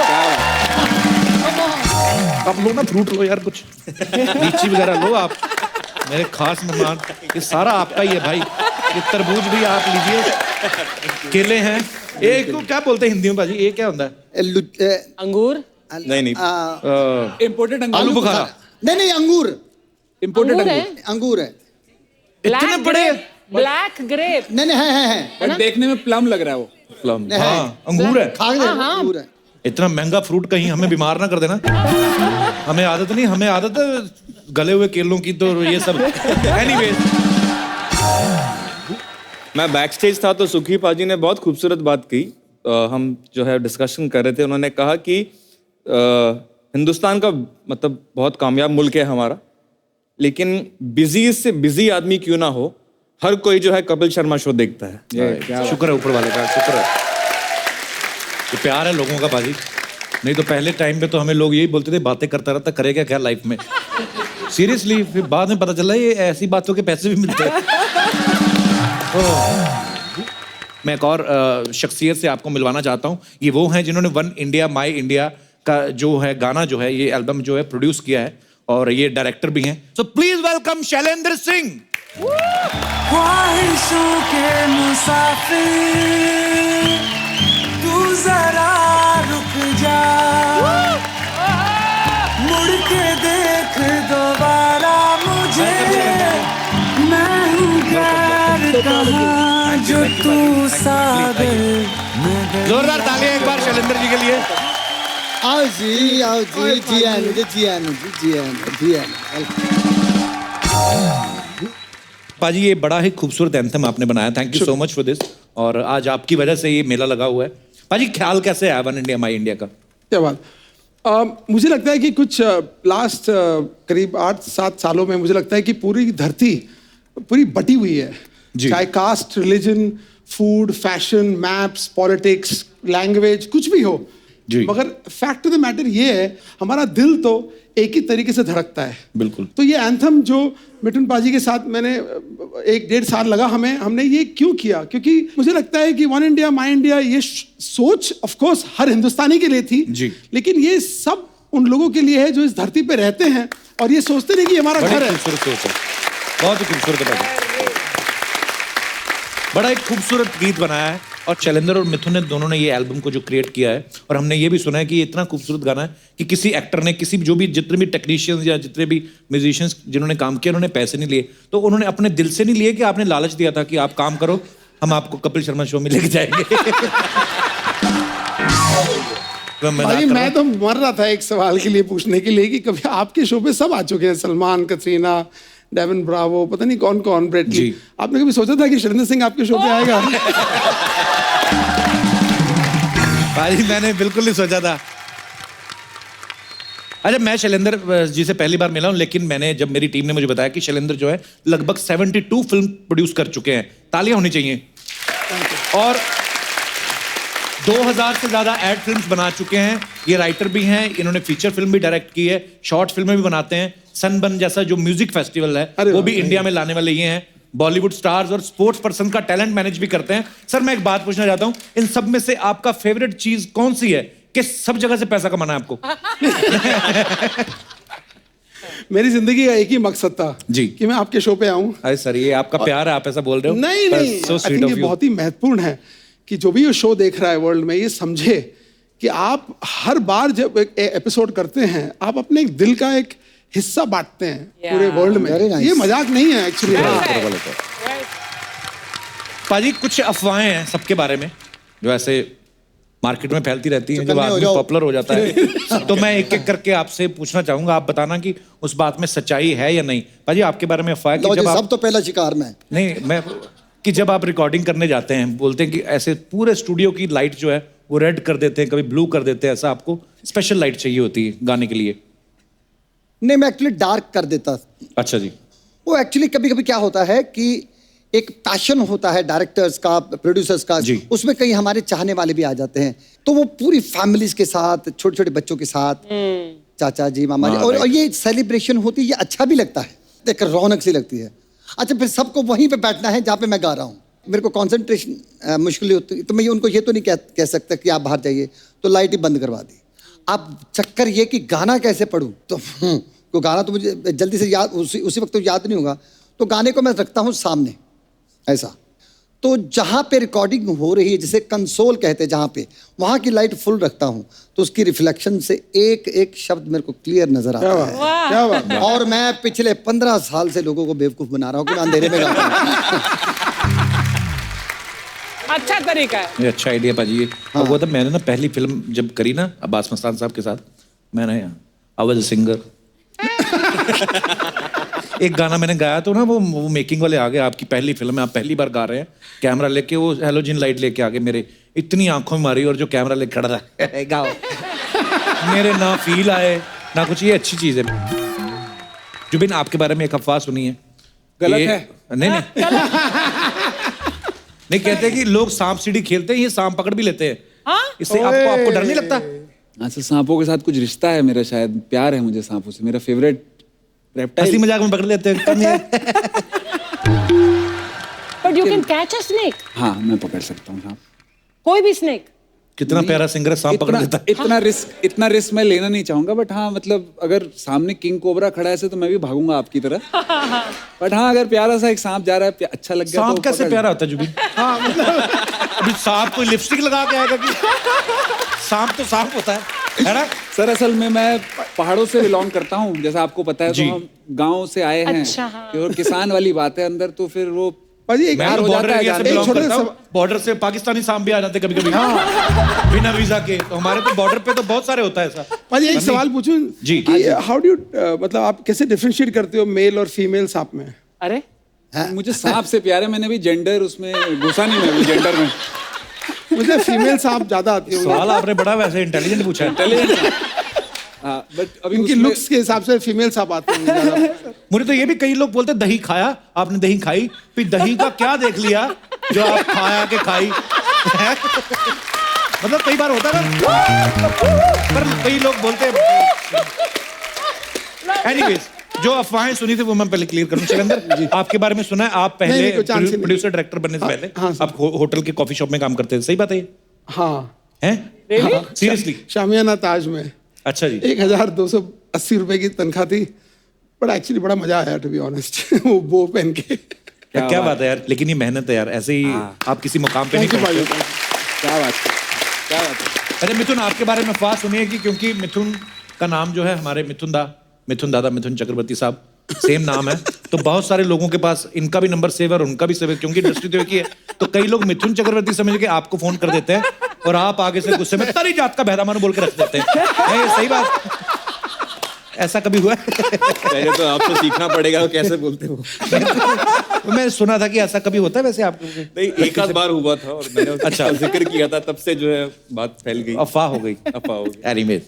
आप लो ना फ्रूट लो यार, कुछ लीची वगैरह लो आप, मेरे खास मेहमान, ये सारा आपका ही है भाई। ये तरबूज भी आप लीजिए, केले हैं, एक को क्या बोलते हैं हिंदी में भाजी, ये क्या होता है? अंगूर? नहीं इम्पोर्टेड आलू बुखारा? नहीं अंगूर, इम्पोर्टेड अंगूर है। इतने बड़े ब्लैक ग्रेप? नहीं है देखने में प्लम लग रहा है वो। प्लम, हाँ अंगूर है, अंगूर है। इतना महंगा फ्रूट कहीं हमें बीमार ना कर देना। हमें आदत नहीं, हमें आदत है गले हुए केलों की, तो ये सब एनीवेज। मैं बैक स्टेज था तो सुखी पाजी ने बहुत खूबसूरत बात की। हम जो है डिस्कशन कर रहे थे, उन्होंने कहा कि हिंदुस्तान का मतलब बहुत कामयाब मुल्क है हमारा, लेकिन बिजी से बिजी आदमी क्यों ना हो, हर कोई जो है कपिल शर्मा शो देखता है। शुक्र है ऊपर वाले का, शुक्र है, ये प्यार है लोगों का बाजी। नहीं तो पहले टाइम पे तो हमें लोग यही बोलते थे बातें करता रहता, करेगा क्या लाइफ में, सीरियसली। फिर बाद में पता चला ये ऐसी बातों के पैसे भी मिलते हैं। तो मैं एक और शख्सियत से आपको मिलवाना चाहता हूँ। ये वो हैं जिन्होंने वन इंडिया माई इंडिया का जो है गाना जो है, ये एल्बम जो है प्रोड्यूस किया है और ये डायरेक्टर भी हैं। So please welcome Shailendra Singh. ख्वाहिशों के मुसाफिर तू जरा रुक जा, मुड़ के देख दोबारा मुझे, मैं हूँ गैर कहाँ जो तू सागर। जोरदार तालियां एक बार शैलेंद्र जी के लिए। आओ जी पाजी ये बड़ा ही खूबसूरत एंथम आपने बनाया, thank you so much for this. और आज आपकी वजह से ये मेला लगा हुआ है। पाजी ख्याल कैसे आया वन इंडिया माई इंडिया का? क्या बात। मुझे लगता है कि कुछ लास्ट करीब 8-7 सालों में मुझे लगता है कि पूरी धरती पूरी बटी हुई है, चाहे caste, religion, food, fashion, maps, politics, language, कुछ भी हो। मगर फैक्ट ऑफ द मैटर ये है, हमारा दिल तो एक ही तरीके से धड़कता है। बिल्कुल। तो ये एंथम जो मिठुन पाजी के साथ मैंने 1-1.5 साल लगा हमने ये क्यों किया, क्योंकि मुझे लगता है कि वन इंडिया माई इंडिया ये सोच ऑफ कोर्स हर हिंदुस्तानी के लिए थी जी। लेकिन ये सब उन लोगों के लिए है जो इस धरती पे रहते हैं और ये सोचते नहीं कि हमारा घर है। बहुत ही खूबसूरत है, बड़ा एक खूबसूरत गीत बनाया है और शैलेंद्र और मिथुन ने दोनों ने ये एल्बम को जो क्रिएट किया है, और हमने ये भी सुना है कि ये इतना खूबसूरत गाना है कि किसी एक्टर ने, किसी जो भी जितने भी टेक्नीशियंस या जितने भी म्यूजिशियंस जिन्होंने काम किया, उन्होंने पैसे नहीं लिए, तो उन्होंने अपने दिल से नहीं लिए कि आपने लालच दिया था कि आप काम करो, हम आपको कपिल शर्मा शो में लेके जाएंगे। भाई मैं तो मर रहा था एक सवाल के लिए पूछने के लिए कि कभी आपके शो पे सब आ चुके हैं, सलमान, कतरीना, डेविन ब्रावो, पता नहीं कौन कौन, ब्रेट ली। आपने कभी सोचा था कि शैलेंद्र सिंह आपके शो पे आएगा? भाई मैंने बिल्कुल नहीं सोचा था। अच्छा, मैं शैलेंद्र जी से पहली बार मिला हूं, लेकिन मैंने जब मेरी टीम ने मुझे बताया कि शैलेंद्र जो है लगभग 72 फिल्म प्रोड्यूस कर चुके हैं, तालियां होनी चाहिए। और 2000 से ज्यादा एड फिल्म्स बना चुके हैं। ये राइटर भी हैं, इन्होंने फीचर फिल्म भी डायरेक्ट की है, शॉर्ट फिल्में भी बनाते हैं। सनबर्न जैसा जो म्यूजिक फेस्टिवल है वो भी इंडिया में लाने वाले ये हैं। बॉलीवुड स्टार्स और स्पोर्ट्स पर्सन का टैलेंट मैनेज भी करते हैं। सर मैं एक बात पूछना चाहता हूं, इन सब में से आपका फेवरेट चीज कौन सी है कि सब जगह से पैसा कमाना है आपको? मेरी जिंदगी का एक ही मकसद था जी कि मैं आपके शो पे आऊं। अरे सर ये आपका प्यार है, आप ऐसा बोल रहे हो? नहीं नहीं, ये बहुत ही महत्वपूर्ण है कि जो भी ये शो देख रहा है वर्ल्ड में ये समझे कि आप हर बार जब एक एपिसोड करते हैं आप अपने एक दिल का एक हिस्सा बांटते हैं पूरे वर्ल्ड में। ये मजाक नहीं है एक्चुअली। पाजी कुछ अफवाहें हैं सबके बारे में जो ऐसे मार्केट में फैलती रहती हैं, जब आदमी पॉपुलर हो जाता है तो मैं एक एक करके आपसे पूछना चाहूंगा, आप बताना कि उस बात में सच्चाई है या नहीं। पाजी आपके बारे में अफवाह कि जब सब तो पहला शिकार में नहीं मैं कि जब आप रिकॉर्डिंग करने जाते हैं बोलते हैं कि ऐसे पूरे स्टूडियो की लाइट जो है वो रेड कर देते हैं, कभी ब्लू कर देते हैं, ऐसा आपको स्पेशल लाइट चाहिए होती है गाने के लिए? नहीं, मैं एक्चुअली डार्क कर देता। अच्छा जी। वो एक्चुअली कभी कभी क्या होता है कि एक पैशन होता है डायरेक्टर्स का, प्रोड्यूसर्स का, उसमें कई हमारे चाहने वाले भी आ जाते हैं, तो वो पूरी फैमिलीज के साथ, छोटे छोटे बच्चों के साथ, चाचा जी, मामा जी, और ये सेलिब्रेशन होती है, ये अच्छा भी लगता है, एक रौनक सी लगती है। अच्छा, फिर सबको वहीं पे बैठना है जहाँ पे मैं गा रहा हूँ, मेरे को कंसंट्रेशन मुश्किल होती है, तो मैं उनको ये तो नहीं कह सकता कि आप बाहर जाइए, तो लाइट ही बंद करवा दी। अब चक्कर ये कि गाना कैसे पढ़ूं, तो गाना तो मुझे जल्दी से याद उसी वक्त तो याद नहीं होगा, तो गाने को मैं रखता हूँ सामने ऐसा, तो जहाँ पे रिकॉर्डिंग हो रही है जिसे कंसोल कहते हैं जहाँ पे, वहाँ की लाइट फुल रखता हूँ, तो उसकी रिफ्लेक्शन से एक एक शब्द मेरे को क्लियर नजर आता है। क्या बात है। और मैं पिछले 15 साल से लोगों को बेवकूफ बना रहा हूँ कि मैं अंधेरे में गाता हूँ। अच्छा तरीका है, ये अच्छा आइडिया पाजी। हाँ। वो तो मैंने ना पहली फिल्म जब करी ना अब्बास मस्तान साहब के साथ, मैंने आई वाज अ सिंगर एक गाना मैंने गाया तो ना वो मेकिंग वाले आ गए, आपकी पहली फिल्म है, आप पहली बार गा रहे हैं, कैमरा लेके वो हेलोजन लाइट लेके आ गए, मेरे इतनी आंखों में मारी और जो कैमरा लेके खड़ा रहा गाओ मेरे ना फील आए ना कुछ। ये अच्छी चीज है। जुबिन आपके बारे में एक अफवाह सुनी है, गलत है? नहीं नहीं कहते कि लोग सांप सीढ़ी खेलते हैं, ये सांप पकड़ भी लेते हैं, इससे आपको डर नहीं लगता? अच्छा, सांपों के साथ कुछ रिश्ता है मेरा, शायद प्यार है मुझे सांपों से, मेरा फेवरेट रेप्टाइल। हंसी मजाक में पकड़ लेते हैं। But you can catch a snake. हाँ, मैं पकड़ सकता हूँ सांप, कोई भी स्नेक। कितना प्यारा सिंगर है, सांप पकड़ लेता है। इतना रिस्क मैं लेना नहीं चाहूंगा, बट हाँ मतलब अगर सामने किंग कोबरा खड़ा है तो मैं भी भागूंगा आपकी तरह। बट हाँ, अगर प्यारा सा एक सांप जा रहा है, अच्छा लग गया। सांप कैसे प्यारा होता है जुबिन? हाँ मतलब अभी सांप कोई लिपस्टिक लगा के आएगा कि सांप तो सांप होता है ना? सर असल में मैं पहाड़ों से बिलोंग करता हूँ, जैसा आपको पता है, तो हम गाँव से आए हैं। अच्छा, हाँ। और किसान वाली बात है अंदर, तो फिर वो बॉर्डर से पाकिस्तानी सांप भी आ जाते कभी कभी बिना वीजा के, तो हमारे तो बॉर्डर पे तो बहुत सारे होता है ऐसा। पाजी एक सवाल पूछूं जी, हाउ डू मतलब आप कैसे डिफरेंशिएट करते हो मेल और फीमेल सांप में? अरे मुझे सांप से प्यार है, मैंने भी जेंडर उसमें घुसा नहीं, मैं भी जेंडर में, मुझे फीमेल सांप ज्यादा आती है। सवाल आपने बड़ा वैसे इंटेलिजेंट पूछा है। हाँ, बट अभी इनकी उसमें- लुक्स के हिसाब से फीमेल्स आप आते हैं ज्यादा। मुझे तो ये भी कई लोग बोलते हैं दही खाया, आपने दही खाई, फिर दही का क्या देख लिया जो आप खाया के खाई। मतलब कई बार होता है ना, पर कई लोग बोलते हैं। एनीवेज, जो अफवाहें सुनी थी वो मैं पहले क्लियर करूं। सिकंदर, आपके बारे में सुना है आप नहीं, पहले कोई chance ही नहीं। प्रोड्यूसर डायरेक्टर बनने से पहले हाँ, सर। आप होटल के कॉफी शॉप में काम करते थे, सही बात है ये? हाँ, हैं? सीरियसली? शामियाना ताज में अच्छा जी। 1280 रुपए की तनख्वाह थी, बट एक्चुअली बड़ा मजा आया टू बी ऑनेस्ट। वो पहन के। क्या बात है यार, लेकिन ये मेहनत है यार, ऐसे ही आप किसी मुकाम पे नहीं Thank you, पहुंचते। भाई। क्या बात है, क्या बात है। अरे मिथुन, आपके बारे में अफवाह सुनी है कि क्योंकि मिथुन का नाम जो है हमारे मिथुन दादा मिथुन चक्रवर्ती साहब सेम नाम है, तो बहुत सारे लोगों के पास इनका भी नंबर सेव है और उनका भी सेव है, क्योंकि इंडस्ट्री तो एक ही है। तो कई लोग मिथुन चक्रवर्ती समझ के आपको फोन कर देते हैं और आप आगे से गुस्से में तारी जात का भैदा मानो बोल के रख देते हैं। है ये सही बात? ऐसा कभी हुआ है? पहले तो आपसे सीखना पड़ेगा वो कैसे बोलते हो। तो मैं सुना था कि ऐसा कभी होता है वैसे आपको? नहीं, एक आध बार हुआ था और मैंने अच्छा जिक्र किया था, तब से जो है बात फैल गई, अफवाह हो गई। अफवाह हो गई। एनीवेज,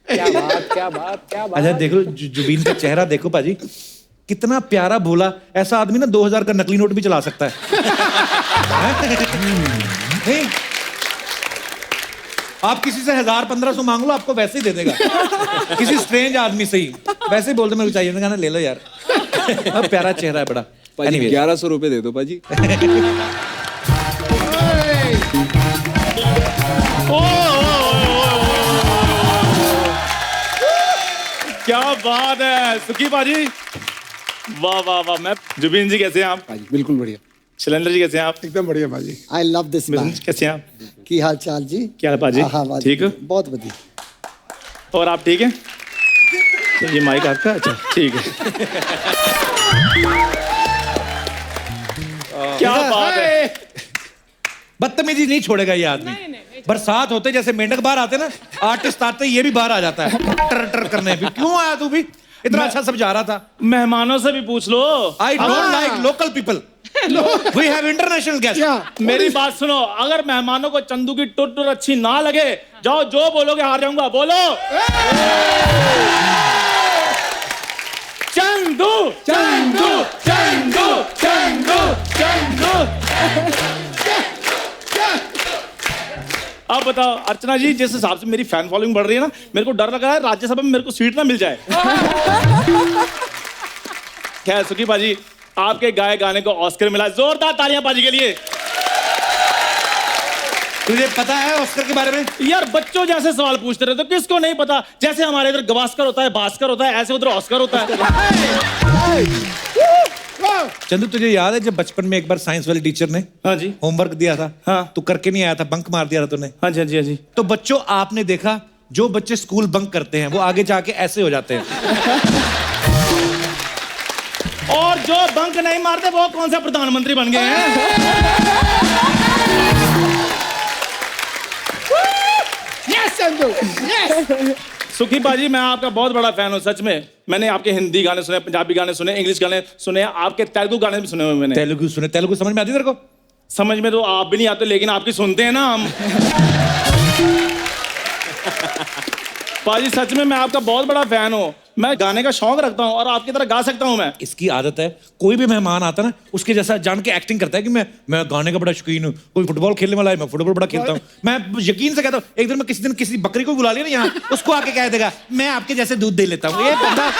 क्या बात, क्या बात, क्या बात। अच्छा देखो जुबीन का चेहरा देखो पाजी, कितना प्यारा भोला। ऐसा आदमी ना 2000 का नकली नोट भी चला सकता है। नहीं, आप किसी से 1000-1500 मांग लो, आपको वैसे ही दे देगा। किसी स्ट्रेंज आदमी से ही वैसे ही बोलते मेरे को चाहिए, मैंने कहा ना ले लो यार। अब प्यारा चेहरा है बड़ा। पाजी 1100 रुपए दे दो पाजी। क्या बात है सुखी बाजी, वाह वाह वाह। मैं जुबीन जी कैसे हैं आप? पाजी बिल्कुल बढ़िया। शैलेंद्र जी कैसे हैं आप? एकदम बढ़िया भाजी। I love this Mithun man. जी कैसे हैं आप? की हाल चाल जी? क्या है बाजी? हाँ, बाजी, ठीक हो? बहुत बढ़िया। और आप ठीक हैं? तो ये माइक आपका? अच्छा ठीक है। क्या बात है। बदतमीजी नहीं छोड़ेगा ये आदमी। बरसात होते जैसे मेंढक बाहर आते ना, आर्टिस्ट आते ये भी बाहर आ जाता है टर टर करने। भी क्यों आया तू भी? इतना अच्छा सब जा रहा था। मेहमानों से भी पूछ लो। I don't like local people, we have international guest. मेरी बात सुनो, अगर मेहमानों को चंदू की टुर अच्छी ना लगे, जाओ जो बोलोगे हार जाऊंगा, बोलो चंदू चंदू चंदू चंदू चंदू। अब बताओ अर्चना जी, जिस हिसाब से मेरी फैन फॉलोइंग बढ़ रही है ना, मेरे को डर लग रहा है राज्यसभा में मेरे को सीट ना मिल जाए। खैर सुखी बाजी, आपके गाए गाने को ऑस्कर मिला, जोरदार तालियां बाजी के लिए। तुझे पता है ऑस्कर के बारे में? यार बच्चों जैसे सवाल पूछते रहे तो किसको नहीं पता। जैसे हमारे इधर गवास्कर होता है, भास्कर होता है, ऐसे उधर ऑस्कर होता है। चंदू, तुझे याद है जब बचपन में एक बार साइंस वाले टीचर ने हाँ जी होमवर्क दिया था? हाँ। तू करके नहीं आया था, बंक मार दिया था तूने। हाँ जी हाँ जी हाँ जी। तो बच्चों, आपने देखा जो बच्चे स्कूल बंक करते हैं वो आगे जाके ऐसे हो जाते हैं। और जो बंक नहीं मारते वो कौन सा प्रधानमंत्री बन गए हैं? Yes Chandu, yes. सुखी बाजी, मैं आपका बहुत बड़ा फैन हूँ सच में। मैंने आपके हिंदी गाने सुने, पंजाबी गाने सुने, इंग्लिश गाने सुने, आपके तेलुगु गाने भी सुने हुए मैंने। तेलुगु सुने? तेलुगु समझ में आती तेरे को? समझ में तो आप भी नहीं आते, लेकिन आपकी सुनते हैं ना हम। बाजी सच में मैं आपका बहुत बड़ा फैन हूँ। मैं गाने का शौक रखता हूँ और आपकी तरह गा सकता हूँ मैं। इसकी आदत है, कोई भी मेहमान आता ना उसके जैसा जान के एक्टिंग करता है कि मैं गाने का बड़ा शौकीन हूँ। कोई फुटबॉल खेलने वाला है, मैं फुटबॉल बड़ा खेलता हूँ। मैं यकीन से कहता हूँ, एक दिन मैं किसी बकरी को बुला लिया ना यहाँ, उसको आके कह देगा मैं आपके जैसे दूध दे लेता हूँ। ये बंदा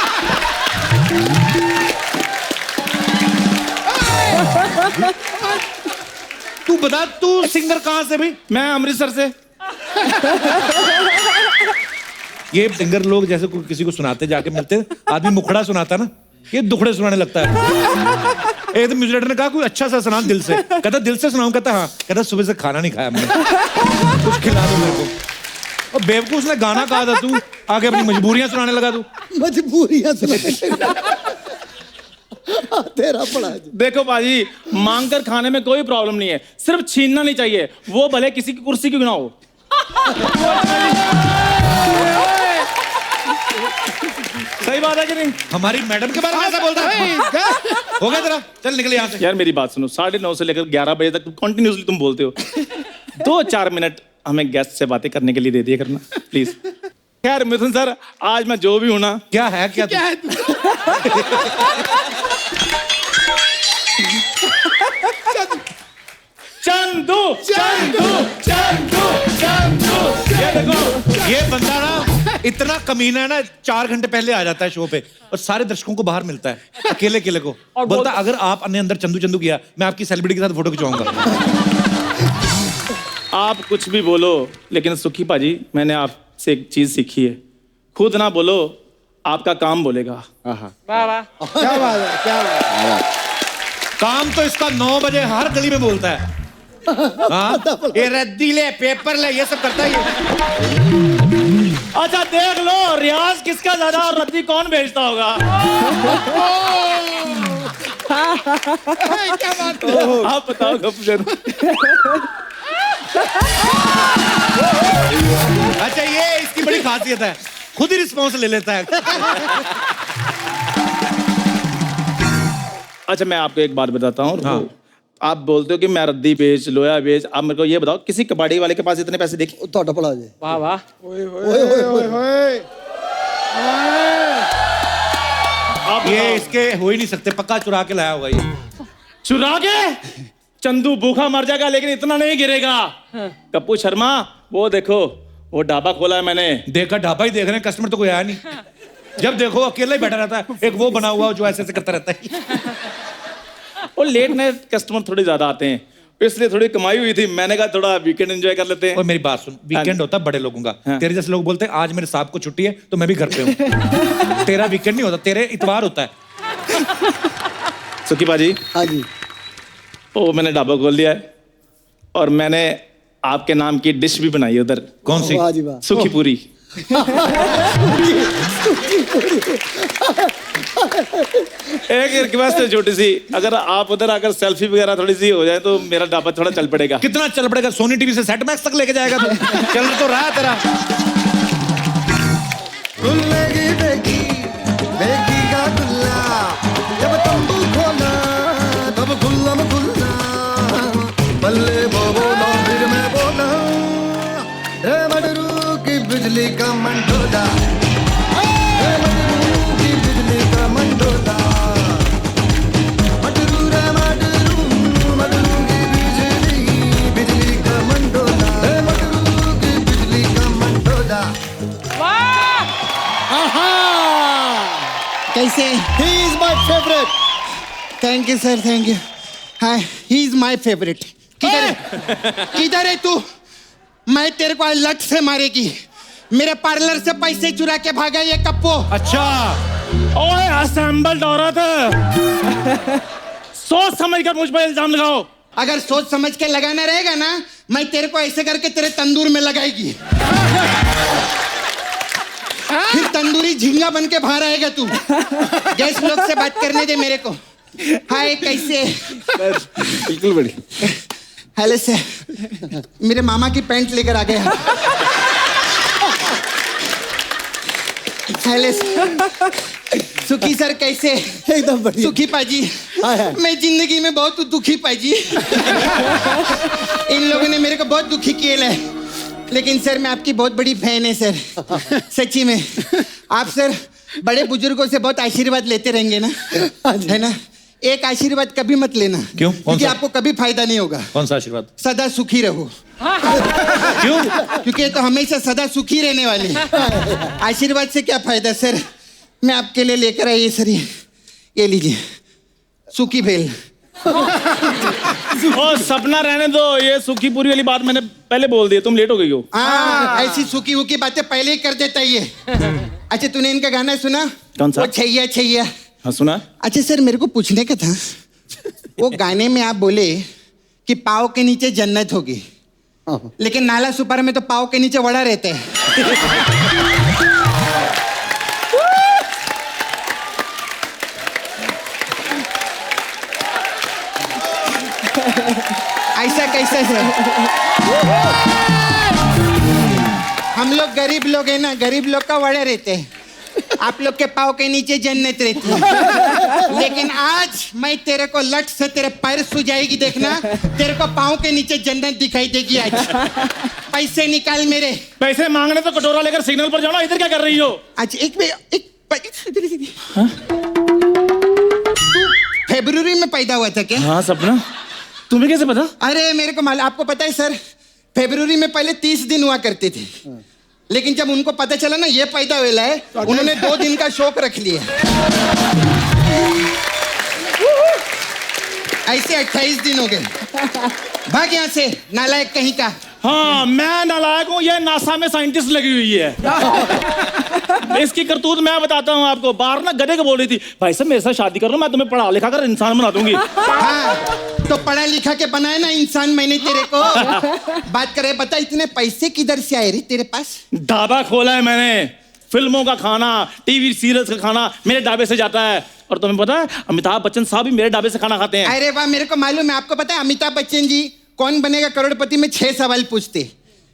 तू बता, तू सिंगर कहाँ से भाई? मैं अमृतसर से। ये सिंगर लोग जैसे किसी को सुनाते, जाके मिलते, आदमी मुखड़ा सुनाता ना, ये दुखड़े सुनाने लगता है। एक दिन म्यूजिक ने कहा कोई अच्छा सा सुना दिल से। कहता दिल से सुनाऊं? कहता हाँ। कहता सुबह से खाना नहीं खाया हमने, कुछ खिला दो मेरे को। और बेवकूफ ने गाना कहा था, तू आगे अपनी मजबूरियां सुनाने लगा। तू मजबूरियां तेरा पड़ा है। देखो बाजी, मांग कर खाने में कोई प्रॉब्लम नहीं है, सिर्फ छीनना नहीं चाहिए, वो भले किसी की कुर्सी क्यों ना हो। सही बात है कि नहीं? हमारी मैडम के बारे में ऐसा बोलता है? हो गया तेरा, चल निकल यहाँ से। यार मेरी बात सुनो, 9:30 से लेकर 11 बजे तक कंटिन्यूसली तुम बोलते हो। 2-4 मिनट हमें गेस्ट से बातें करने के लिए दे दिया करना प्लीज। खैर मिथुन सर, आज मैं जो भी हूं ना, क्या है क्या क्या है तू? चंदू चंदू चंदू चंदू, ये देखो, ये बंदा ना इतना कमीना है ना, 4 घंटे पहले आ जाता है शो पे और सारे दर्शकों को बाहर मिलता है अकेले अकेले को, और बोलता अगर आपने अंदर चंदू चंदू किया मैं आपकी सेलिब्रिटी के साथ फोटो खिंचवाऊंगा। आप कुछ भी बोलो, लेकिन सुखी पाजी, मैंने आपसे एक चीज सीखी है, खुद ना बोलो, आपका काम बोलेगा। वाह वाह, क्या बात है, क्या बात है। काम तो इसका 9 बजे हर गली में बोलता है। हाँ? ये रद्दी ले, पेपर ले, ये सब करता है ये। अच्छा देख लो, रियाज किसका ज्यादा और रद्दी कौन भेजता होगा। क्या बात है। आप बताओ गपशप। अच्छा, ये इसकी बड़ी खासियत है, खुद ही रिस्पॉन्स ले लेता है। अच्छा मैं आपको एक बात बताता हूँ। हाँ। आप बोलते हो कि मैं रद्दी बेच, लोया बेच, आप मेरे को ये बताओ, किसी कबाड़ी वाले के पास इतने पैसे देखे? तो पड़ा जाए। वाह वाह, ओए ओए ओए ओए। आप ये इसके हो ही नहीं सकते, पक्का चुरा के लाया होगा ये। चुरा के? चंदू भूखा मर जाएगा लेकिन इतना नहीं गिरेगा। कप्पू शर्मा, वो देखो, वो ढाबा खोला है मैंने। देखा, ढाबा ही देख रहे हैं, कस्टमर तो कोई आया नहीं। जब देखो अकेला ही बैठा रहता है, एक वो बना हुआ जो ऐसे ऐसे करता रहता है। और लेट नाइट कस्टमर थोड़े ज्यादा आते हैं, इसलिए थोड़ी कमाई हुई थी, मैंने कहा थोड़ा वीकेंड एंजॉय कर लेते हैं। और मेरी बात सुन, वीकेंड होता है बड़े लोगों का। तेरे जैसे लोग बोलते हैं आज मेरे साहब को छुट्टी है तो मैं भी घर पे हूँ। तेरा वीकेंड नहीं होता, तेरे इतवार होता है। सुखी बाजी, हाँ जी। ओ मैंने ढाबा खोल लिया है और मैंने आपके नाम की डिश भी बनाई है उधर। कौन सी? वाह जी वाह। सूखी पूरी। एक रिक्वेस्ट है छोटी सी, अगर आप उधर आकर सेल्फी वगैरह थोड़ी सी हो जाए तो मेरा ढाबा थोड़ा चल पड़ेगा। कितना चल पड़ेगा? सोनी टीवी से सेट मैक्स तक लेके जाएगा तो चल तो रहा है तेरा। खुलेगी देखी देखी का गुल्ला, जब तंबू खोला तब खुल्लम खुल्ला, बल्ले वो बोला फिर मैं बोला, रे मडरू की बिजली का मंडोला, रे मडरू की बिजली का मंडोला, मडरू रे मडरू, मडरू की बिजली, बिजली का मंडोला, रे मडरू की बिजली का मंडोला। कैसे? He is my favorite. Thank you sir, thank you. Hi, he is my favourite. किधर है? किधर है तू? मैं तेरे को आज लट से मारेगी। मेरे पार्लर से पैसे चुरा के भागा ये कप्पो। अच्छा, ओए असेंबल्ड औरत, सोच समझ कर मुझ पर इल्जाम लगाओ। अगर सोच समझ के लगाना रहेगा ना, मैं तेरे को ऐसे करके तेरे तंदूर में लगाएगी। फिर तंदूरी झींगा बन के बाहर आएगा तू। गैस लोग से बात करने दे मेरे को। हाय, कैसे? बिल्कुल बढ़िया। हेलो सर, मेरे मामा की पैंट लेकर आ गया। Hello sir. सुखी सर कैसे? एकदम बढ़िया। सुखी पाजी, मैं जिंदगी में बहुत दुखी पाजी। इन लोगों ने मेरे को बहुत दुखी किया है, लेकिन सर मैं आपकी बहुत बड़ी फैन है सर। सच्ची में आप सर बड़े बुजुर्गों से बहुत आशीर्वाद लेते रहेंगे ना, है ना? एक आशीर्वाद कभी मत लेना। क्यों? क्योंकि आपको कभी फायदा नहीं होगा। कौन सा आशीर्वाद? सदा सुखी रहो। क्यों? क्योंकि ये तो हमेशा सदा सुखी रहने वाली। आशीर्वाद से क्या फायदा सर? मैं आपके लिए लेकर आई सर, ये लीजिए सूखी भेल। ओ सपना रहने दो, ये सूखी पूरी वाली बात मैंने पहले बोल दी, तुम लेट हो गई हो। ऐसी सूखी वूखी बातें पहले ही कर देता ये। अच्छा तूने इनका गाना सुना? कौन सा? वो छैया छैया। हाँ सुना। अच्छा सर मेरे को पूछने का था, वो गाने में आप बोले कि पाव के नीचे जन्नत होगी, लेकिन नाला सुपारा में तो पाव के नीचे वड़ा रहता है। ऐसा कैसे सर? हम लोग गरीब लोग हैं ना, गरीब लोग का वड़े रहते हैं। आप लोग के पाँव के नीचे जन्नत रहती है, लेकिन आज मैं तेरे को लट से तेरे पैर सु जाएगी, देखना तेरे को पाँव के नीचे जन्नत दिखाई देगी आज। पैसे निकाल मेरे। पैसे मांगने तो कटोरा लेकर सिग्नल पर जाना, इधर क्या कर रही हो? आज फरवरी में पैदा हुआ था क्या? हाँ सपना, तुम्हें कैसे पता? अरे मेरे को मालूम, आपको पता है सर, फरवरी में पहले 30 दिन हुआ करते थे, लेकिन जब उनको पता चला ना ये पैदा हुआ है, उन्होंने 2 दिन का शौक रख लिया। ऐसे 28 दिन हो गए। भाग यहाँ से नालायक कहीं का। हाँ मैं नालायक हूँ, ये नासा में साइंटिस्ट लगी हुई है। इसकी करतूत मैं बताता हूँ आपको। बाहर ना गधे को बोल रही थी, भाई साहब मेरे साथ शादी कर लो, मैं तुम्हें पढ़ा लिखा कर इंसान बना दूंगी। हाँ, तो पढ़ा लिखा के बनाए ना इंसान मैंने तेरे को। बात करे, बता इतने पैसे किधर से आए रे तेरे पास? ढाबा खोला है मैंने, फिल्मों का खाना, टीवी सीरियल्स का खाना मेरे ढाबे से जाता है। और तुम्हें पता है अमिताभ बच्चन साहब भी मेरे ढाबे से खाना खाते हैं। अरे वाह, मेरे को मालूम है। आपको पता है अमिताभ बच्चन जी कौन बनेगा करोड़पति में 6 सवाल पूछते।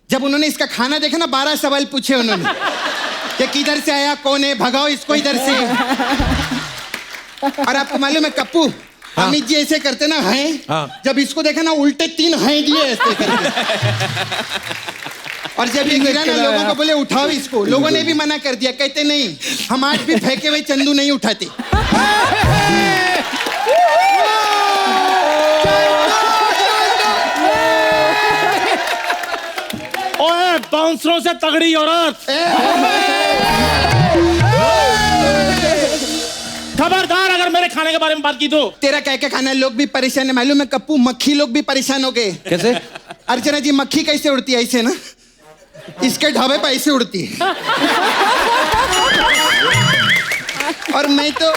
जब उन्होंने इसका खाना देखा ना 12 सवाल पूछे उन्होंने कि किधर से आया, कौन है, भगाओ इसको इधर से। और आपको मालूम है कप्पू, अमित जी ऐसे करते ना हैं, जब इसको देखा ना उल्टे 3 हैं दिए ऐसे करके। और जब ये गिरा ना लोगों को बोले उठाओ इसको, लोगों ने भी मना कर दिया, कहते नहीं हम आज भी फेंके हुए चंदू नहीं उठाते। ओए बाउंसरों से तगड़ी औरत, खबरदार अगर मेरे खाने के बारे में बात की तो। तेरा क्या क्या खाना, लोग भी परेशान है मालूम है कप्पू, मक्खी लोग भी परेशान हो गए। कैसे? अर्चना जी मक्खी कैसे उड़ती है? ऐसे ना, इसके ढाबे पे ऐसे उड़ती है। और मैं तो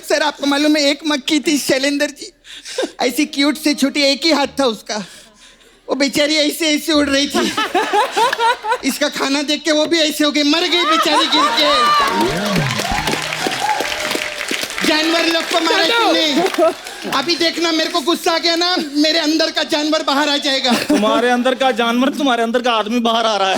सर आपको मालूम है एक मक्खी थी शैलेंद्र जी, ऐसी क्यूट से छोटी, एक ही हाथ था उसका, वो बेचारी ऐसे ऐसे उड़ रही थी। इसका खाना देख के वो भी ऐसे हो गई, मर गई बेचारी गिर के। जानवर लोग को मारा तूने। अभी देखना मेरे को गुस्सा आ गया ना, मेरे अंदर का जानवर बाहर आ जाएगा। तुम्हारे अंदर का जानवर, तुम्हारे अंदर का आदमी बाहर आ रहा है।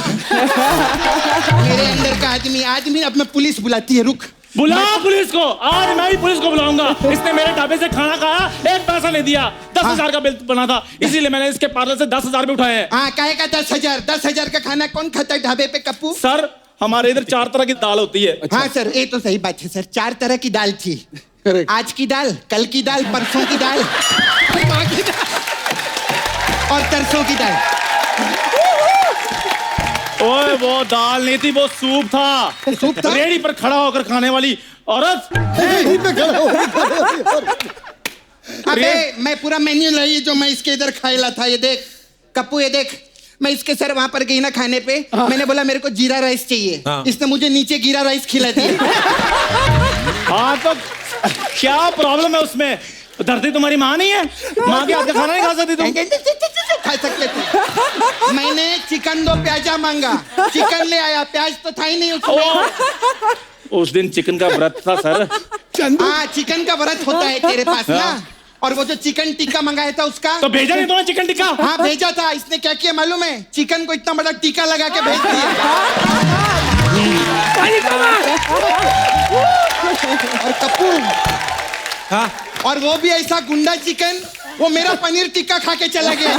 मेरे अंदर का आदमी। अब मैं पुलिस बुलाती है, रुक। बुलाओ पुलिस को, आज मैं ही पुलिस को बुलाऊंगा। इसने मेरे ढाबे से खाना खाया, 1 पैसा नहीं दिया, 10,000 का बिल बना था, इसीलिए मैंने इसके पार्लर से 10,000 भी उठाए हैं। हाँ, काहे का 10,000? 10,000 का खाना कौन खाता है ढाबे पे कप्पू? सर हमारे इधर 4 तरह की दाल होती है। हाँ सर, ये तो सही बात है सर, 4 तरह की दाल थी। आज की दाल, कल की दाल, परसों की दाल और तरसों की दाल। ओए वो दाल नहीं थी, वो सूप था। सूप था? रेडी पर खड़ा होकर खाने वाली औरत। अबे मैं पूरा मेन्यू लाई जो मैं इसके इधर खाएला था। ये देख कप्पू, ये देख, मैं इसके सर वहां पर गई ना खाने पे, मैंने बोला मेरे को जीरा राइस चाहिए, इसने मुझे नीचे जीरा राइस खिला दिया। हाँ तो क्या प्रॉब्लम है उसमें? धरती तुम्हारी माँ नहीं है? माँ के हाथ का खाना नहीं खा सकती तुम? खा सकते थे। मैंने चिकन 2 प्याजा मांगा, चिकन ले आया, प्याज तो था ही नहीं उसमें। उस दिन चिकन का व्रत था सर। हाँ, चिकन का व्रत होता है तेरे पास ना। और वो जो चिकन टिक्का मंगाया था उसका तो भेजा नहीं तुमने चिकन टिक्का? हाँ भेजा था। इसने क्या किया मालूम है? चिकन को इतना बड़ा टिक्का लगा के भेज दिया। और कप्पू, हाँ, और वो भी ऐसा गुंडा चिकन, वो मेरा पनीर टिक्का खा के चला गया।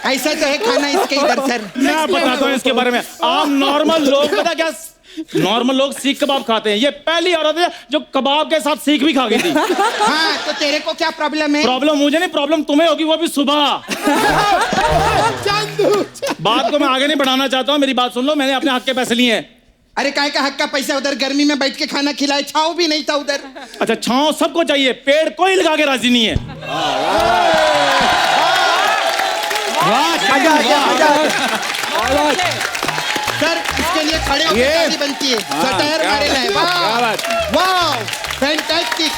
ऐसा तो है खाना इसके इधर सर। मैं बताता हूँ इसके बारे में। आप नॉर्मल लोग, पता क्या, नॉर्मल लोग सीख कबाब खाते हैं, ये पहली औरत है जो कबाब के साथ सीख भी खा गई थी। हाँ, तो तेरे को क्या प्रॉब्लम है? प्रॉब्लम मुझे नहीं, प्रॉब्लम तुम्हें होगी, वो भी सुबह। बात को मैं आगे नहीं बढ़ाना चाहता हूँ, मेरी बात सुन लो। मैंने अपने हक के पैसे लिए हैं। अरे काय का हक का पैसा? उधर गर्मी में बैठ के खाना खिलाए, छाँव भी नहीं था उधर। अच्छा, छाँव सबको चाहिए, पेड़ कोई लगा के राजी नहीं है। सर इसके लिए खड़े होकर शादी बनती है, सटायर मारे लाए। वाह, फैंटास्टिक।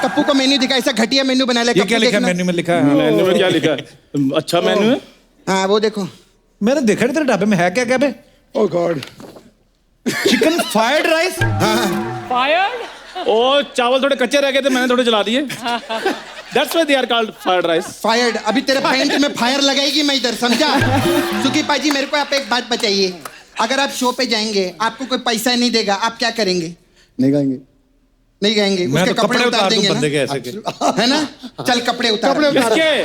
कप्पू को मेन्यू दिखा, ऐसा घटिया मेन्यू बना लिया। ये क्या लिखा मेन्यू में? लिखा है मेन्यू में, क्या लिखा है? अच्छा मेन्यू है। हाँ वो देखो, मैंने देखा नहीं तेरे ढाबे में है क्या क्या बे? Oh god, chicken fried rice. Fired? ओ चावल थोड़े कच्चे रह गए थे, मैंने थोड़े जला दिए। That's why they are called fried rice. Fired. अभी तेरे पैंट में फायर लगाएगी मैं इधर, समझा? सुखी पाजी मेरे को आप एक बात बताइए, अगर आप शो पे जाएंगे आपको कोई पैसा नहीं देगा, आप क्या करेंगे? नहीं गाएंगे। नहीं गाएंगे, मैं उसके तो कपड़े उतार देंगे बंदे के ना, ऐसे के। है ना? चल कपड़े उतार। किसके?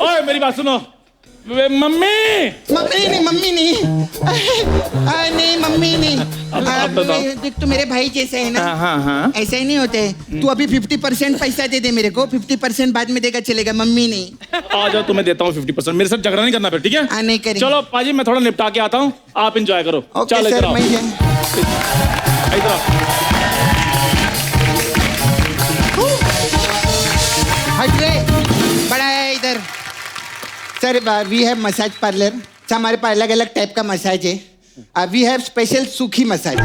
ओए मेरी बात सुनो, मम्मी मम्मी नहीं नहीं मम्मी नहीं। देख तू मेरे भाई जैसे है ना, हाँ। ऐसा ही नहीं होते। तू अभी 50% पैसा दे दे मेरे को, 50% बाद में देगा चलेगा, मम्मी नहीं। आ जाओ, तुम्हें देता हूँ 50%। मेरे साथ झगड़ा नहीं करना फिर, ठीक है? नहीं करेंगे। चलो पाजी मैं थोड़ा निपटा के आता हूँ, आप एंजॉय करो। चलो सर, इधर आओ। हट रे, बड़ा है इधर। Sir we have massage parlour. हमारे पास अलग अलग टाइप का मसाज है। वी हैव स्पेशल सूखी मसाज।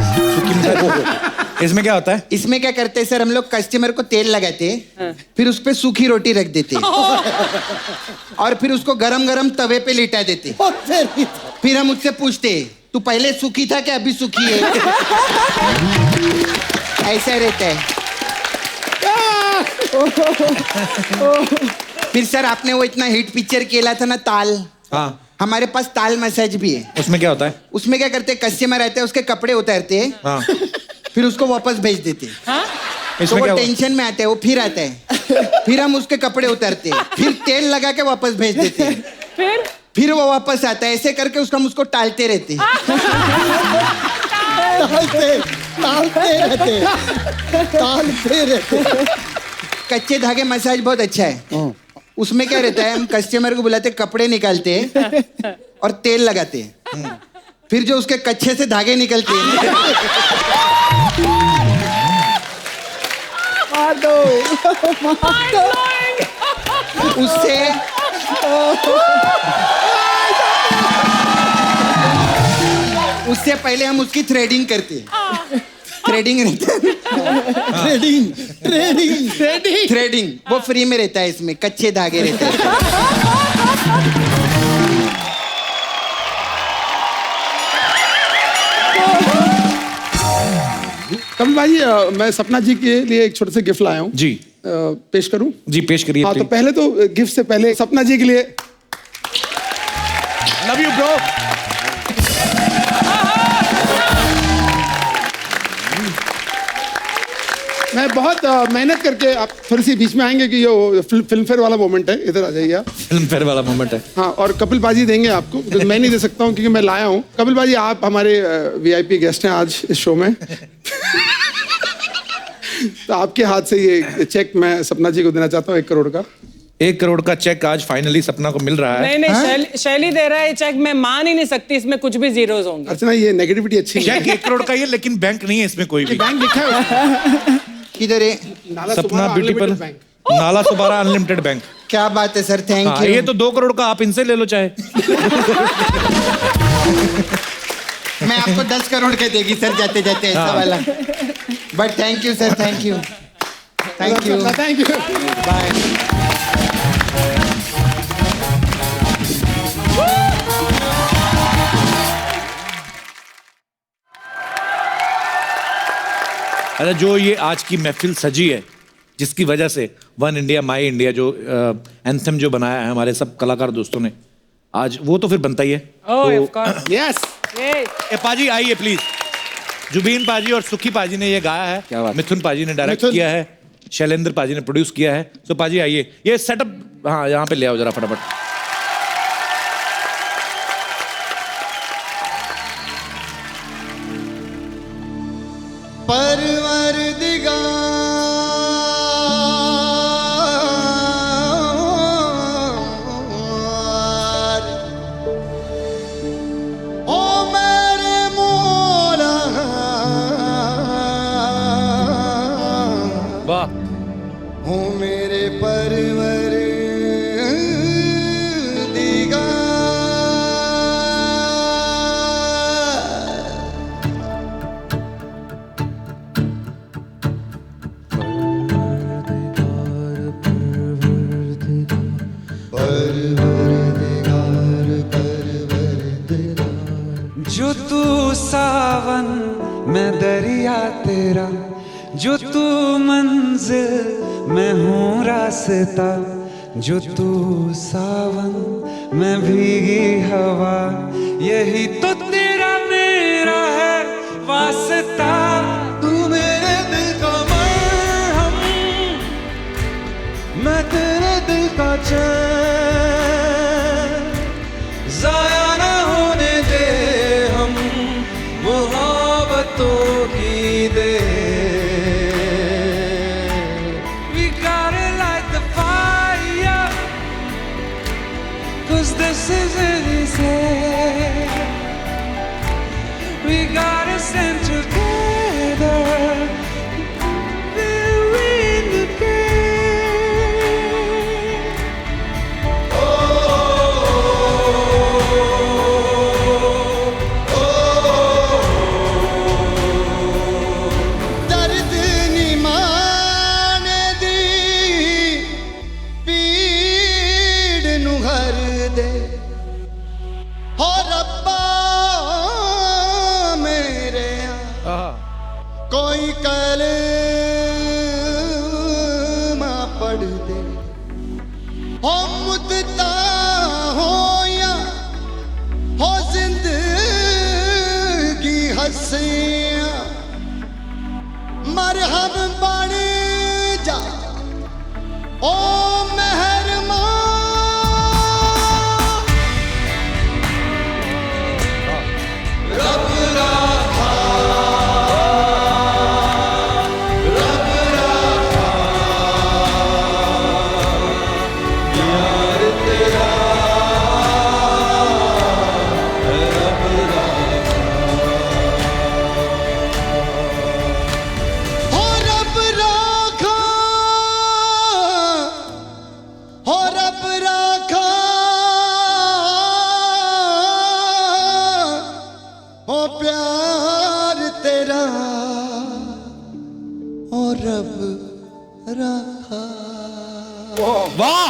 इसमें क्या होता है? इसमें क्या करते हैं सर, हम लोग कस्टमर को तेल लगाते हैं, फिर उस पे सूखी रोटी रख देते हैं और फिर उसको गरम गरम तवे पे लिटा देते हैं। फिर हम उससे पूछते हैं तू पहले सूखी था क्या अभी सूखी है? ऐसा रहता है। फिर सर आपने वो इतना हिट पिक्चर खेला था ना ताल, हाँ। हमारे पास ताल मसाज भी है। उसमें क्या होता है? उसमें क्या करते हैं, कस्टमर आते हैं, उसके कपड़े उतारते हैं, हाँ। फिर उसको वापस भेज देते हैं। हाँ? तो वो टेंशन में आता है, वो फिर आता है, फिर हम उसके कपड़े उतारते हैं, फिर तेल लगा के वापस भेज देते हैं, फिर वो वापस आता है। ऐसे करके उसको हम उसको टालते रहते हैं। टालते रहते। कच्चे धागे मसाज बहुत अच्छा है। उसमें क्या रहता है, हम कस्टमर को बुलाते, कपड़े निकालते हैं और तेल लगाते हैं, फिर जो उसके कच्चे से धागे निकलते हैं उससे पहले हम उसकी थ्रेडिंग करते हैं। थ्रेडिंग रहता है, थ्रेडिंग वो फ्री में रहता है, इसमें कच्चे धागे रहते हैं। कपिल भाई मैं सपना जी के लिए एक छोटे से गिफ्ट लाया हूँ जी। पेश करूँ? जी पेश करिए। हाँ, तो पहले तो गिफ्ट से पहले सपना जी के लिए लव यू ब्रो। मैं बहुत मेहनत करके, आप थोड़ी सी बीच में आएंगे कि ये फिल्म फेयर वाला मोमेंट है, इधर आ जाइए आप। फिल्म फेयर वाला मोमेंट है। हाँ, और कपिल बाजी देंगे आपको, तो मैं नहीं दे सकता हूँ क्योंकि मैं लाया हूँ। कपिल बाजी आप हमारे VIP गेस्ट हैं आज इस शो में। तो आपके हाथ से ये चेक मैं सपना जी को देना चाहता हूँ, 1 करोड़ का। 1 करोड़ का चेक आज फाइनली सपना को मिल रहा है। नहीं, शैली दे रहा है चेक, मैं मान ही नहीं सकती, इसमें कुछ भी जीरोस होंगे। अर्चना ये नेगेटिविटी अच्छी है। चेक 1 करोड़ का ही, लेकिन बैंक नहीं है इसमें कोई भी। बैंक लिखा है किधर है? सपना ब्यूटीफुल नाला सुबारा अनलिमिटेड बैंक। क्या बात है सर, थैंक यू। ये तो 2 करोड़ का, आप इनसे ले लो चाहे। मैं आपको 10 करोड़ के देगी सर जाते जाते ऐसा वाला। But thank you sir, thank you, thank you, thank you, bye. अरे जो ये आज की महफिल सजी है, जिसकी वजह से वन इंडिया माई इंडिया जो एंथम जो बनाया है हमारे सब कलाकार दोस्तों ने, आज वो तो फिर बनता ही है। यस पाजी आइए प्लीज। जुबीन पाजी और सुखी पाजी ने ये गाया है, मिथुन पाजी ने डायरेक्ट किया है, शैलेंद्र पाजी ने प्रोड्यूस किया है। तो पाजी आइए, ये सेटअप हाँ यहाँ पे ले आओ जरा फटाफट। परवरदिगार ओ मेरे मौला वाह ओ मेरे जो तू सावन मैं दरिया तेरा, जो तू मंजिल मैं हूँ रास्ता, जो तू सावन मैं भीगी हवा, यही तो तेरा मेरा है वास्ता। तू मेरे दिल का मरहम, मैं तेरे दिल का चैन, ज़ाया न होने दे हम मोहब्बतों की दे। We gotta light the fire, 'cause this isn't easy. We gotta stand together, we'll win the game. Oh, oh, दर्द निमाने दी पीड़ नु हर दे, हो रब्बा मेरे कोई कलमा पढ़ दे, हो मुद्दा हो या हो जिंदगी हंसियां, मरहम बन जा ओ मेहरबान। रब राखा, रब राखा, यार तेरा है रब राखा। हो रब राखा, हो रब राखा, हो प्यार तेरा, हो रब राखा। वाह,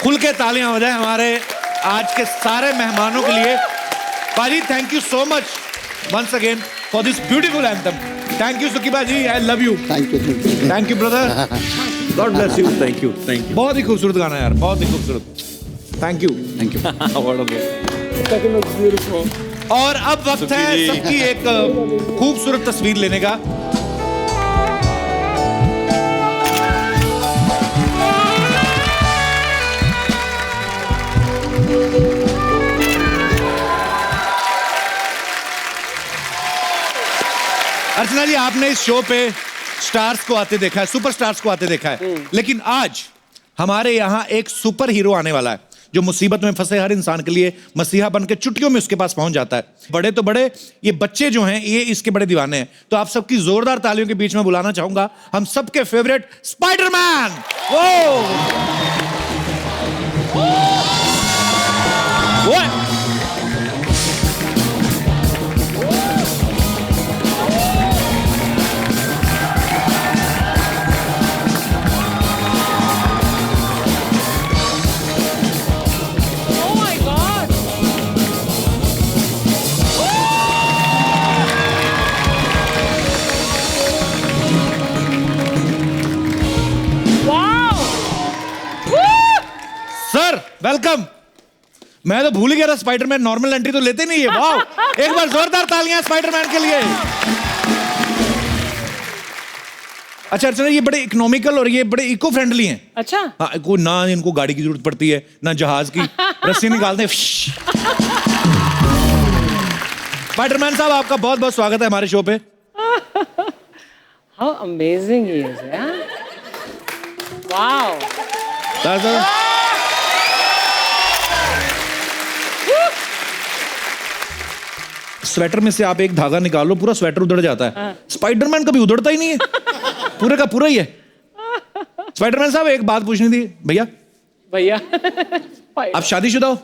खुल के तालियां हो जाए हमारे आज के सारे मेहमानों के लिए। पाजी thank you so much once again for this beautiful anthem. Thank you Sukhi बाजी, I love you. Thank you brother, God bless you. Thank you बहुत ही खूबसूरत गाना यार, बहुत ही खूबसूरत। Thank you. और अब वक्त है सबकी एक खूबसूरत तस्वीर लेने का। अर्चना जी, आपने इस शो पे स्टार्स को आते देखा है, सुपरस्टार्स को आते देखा है, लेकिन आज हमारे यहाँ एक सुपर हीरो आने वाला है जो मुसीबत में फंसे हर इंसान के लिए मसीहा बन के चुटकियों में उसके पास पहुंच जाता है। बड़े तो बड़े, ये बच्चे जो हैं ये इसके बड़े दीवाने हैं। तो आप सबकी जोरदार तालियों के बीच में बुलाना चाहूंगा हम सबके फेवरेट स्पाइडरमैन। वो सर वेलकम। मैं तो भूल ही गया था स्पाइडरमैन नॉर्मल एंट्री तो लेते नहीं है। वाह, एक बार जोरदार तालियां स्पाइडरमैन के लिए। अच्छा अर्चना, ये बड़े इकोनॉमिकल और ये बड़े इको फ्रेंडली हैं। अच्छा हाँ, को ना इनको गाड़ी की जरूरत पड़ती है ना जहाज की, रस्सी निकालते हैं। स्पाइडरमैन साहब, आपका बहुत बहुत स्वागत है हमारे शो पे। हाउ अमेजिंग ही इज यार, वाओ। स्वेटर में से आप एक धागा निकालो, पूरा स्वेटर उधड़ जाता है। स्पाइडरमैन कभी उधड़ता ही नहीं है, पूरे का पूरा ही है। स्पाइडरमैन साहब, एक बात पूछनी थी। भैया भैया आप शादीशुदा हो?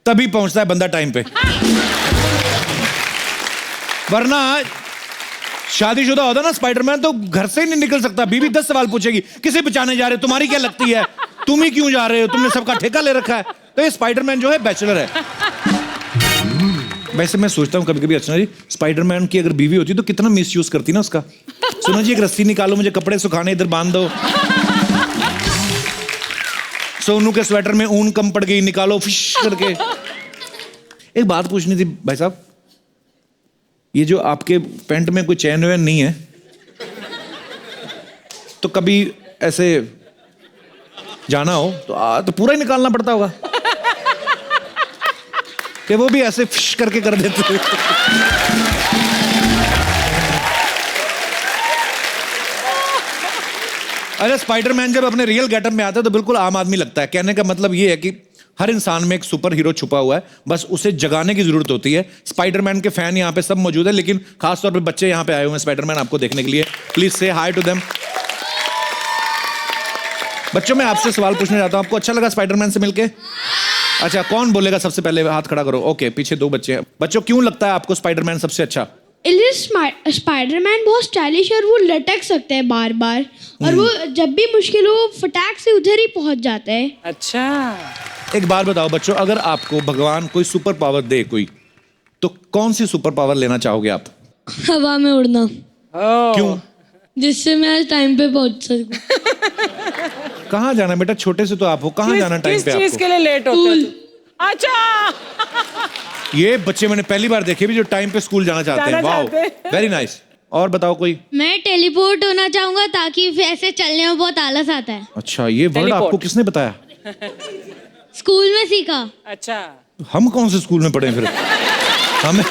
तभी पहुंचता है बंदा टाइम पे, वरना शादीशुदा होता ना स्पाइडरमैन तो घर से ही नहीं निकल सकता। बीवी 10 सवाल पूछेगी, किसे बचाने जा रहे हो, तुम्हारी क्या लगती है, तुम ही क्यों जा रहे हो, तुमने सबका ठेका ले रखा है। तो ये स्पाइडरमैन जो है बैचलर है। वैसे मैं सोचता हूँ कभी कभी अर्चना जी, स्पाइडरमैन की अगर बीवी होती तो कितना मिसयूज करती ना उसका। सुनो जी, एक रस्सी निकालो, मुझे कपड़े सुखाने, इधर बांध दो। सोनू के स्वेटर में ऊन कम पड़ गई, निकालो फिश करके। एक बात पूछनी थी भाई साहब, ये जो आपके पैंट में कोई चैन वैन नहीं है, तो कभी ऐसे जाना हो तो पूरा ही निकालना पड़ता होगा कि वो भी ऐसे फिश करके कर देते थे? अरे स्पाइडरमैन जब अपने रियल गेटअप में आता है तो बिल्कुल आम आदमी लगता है। कहने का मतलब ये है कि हर इंसान में एक सुपर हीरो छुपा हुआ है, बस उसे जगाने की जरूरत होती है। स्पाइडरमैन के फैन यहाँ पे सब मौजूद है, लेकिन खासतौर पे बच्चे यहाँ पे आए हुए हैं स्पाइडरमैन आपको देखने के लिए। प्लीज से हाई टू देम। बच्चों, मैं आपसे सवाल पूछना चाहता हूँ, आपको अच्छा लगा स्पाइडरमैन से मिलके? अच्छा, कौन बोलेगा सबसे पहले? हाथ खड़ा करो। ओके, पीछे दो बच्चे हैं। बच्चों, क्यों लगता है आपको स्पाइडरमैन सबसे अच्छा? स्पाइडरमैन बहुत स्टाइलिश है और वो लटक सकता है बार बार, और वो जब भी मुश्किल हो फटाक से उधर ही पहुंच जाता है। अच्छा, एक बार बताओ बच्चों, अगर आपको भगवान कोई सुपर पावर दे कोई, तो कौन सी सुपर पावर लेना चाहोगे आप? हवा में उड़ना। क्यों? जिससे मैं टाइम पे पहुंच सकूं। कहाँ जाना बेटा? छोटे से तो आप हो, कहाँ जाना टाइम पे? किस चीज के लिए लेट होते हो? अच्छा, ये बच्चे मैंने पहली बार देखे भी जो टाइम पे स्कूल जाना चाहते हैं। Wow, very nice. और बताओ कोई? मैं टेलीपोर्ट होना चाहूंगा ताकि ऐसे चलने में बहुत आलस आता है। अच्छा, ये वर्ड आपको किसने बताया? स्कूल में सीखा। अच्छा, हम कौन से स्कूल में पढ़े फिर? हमें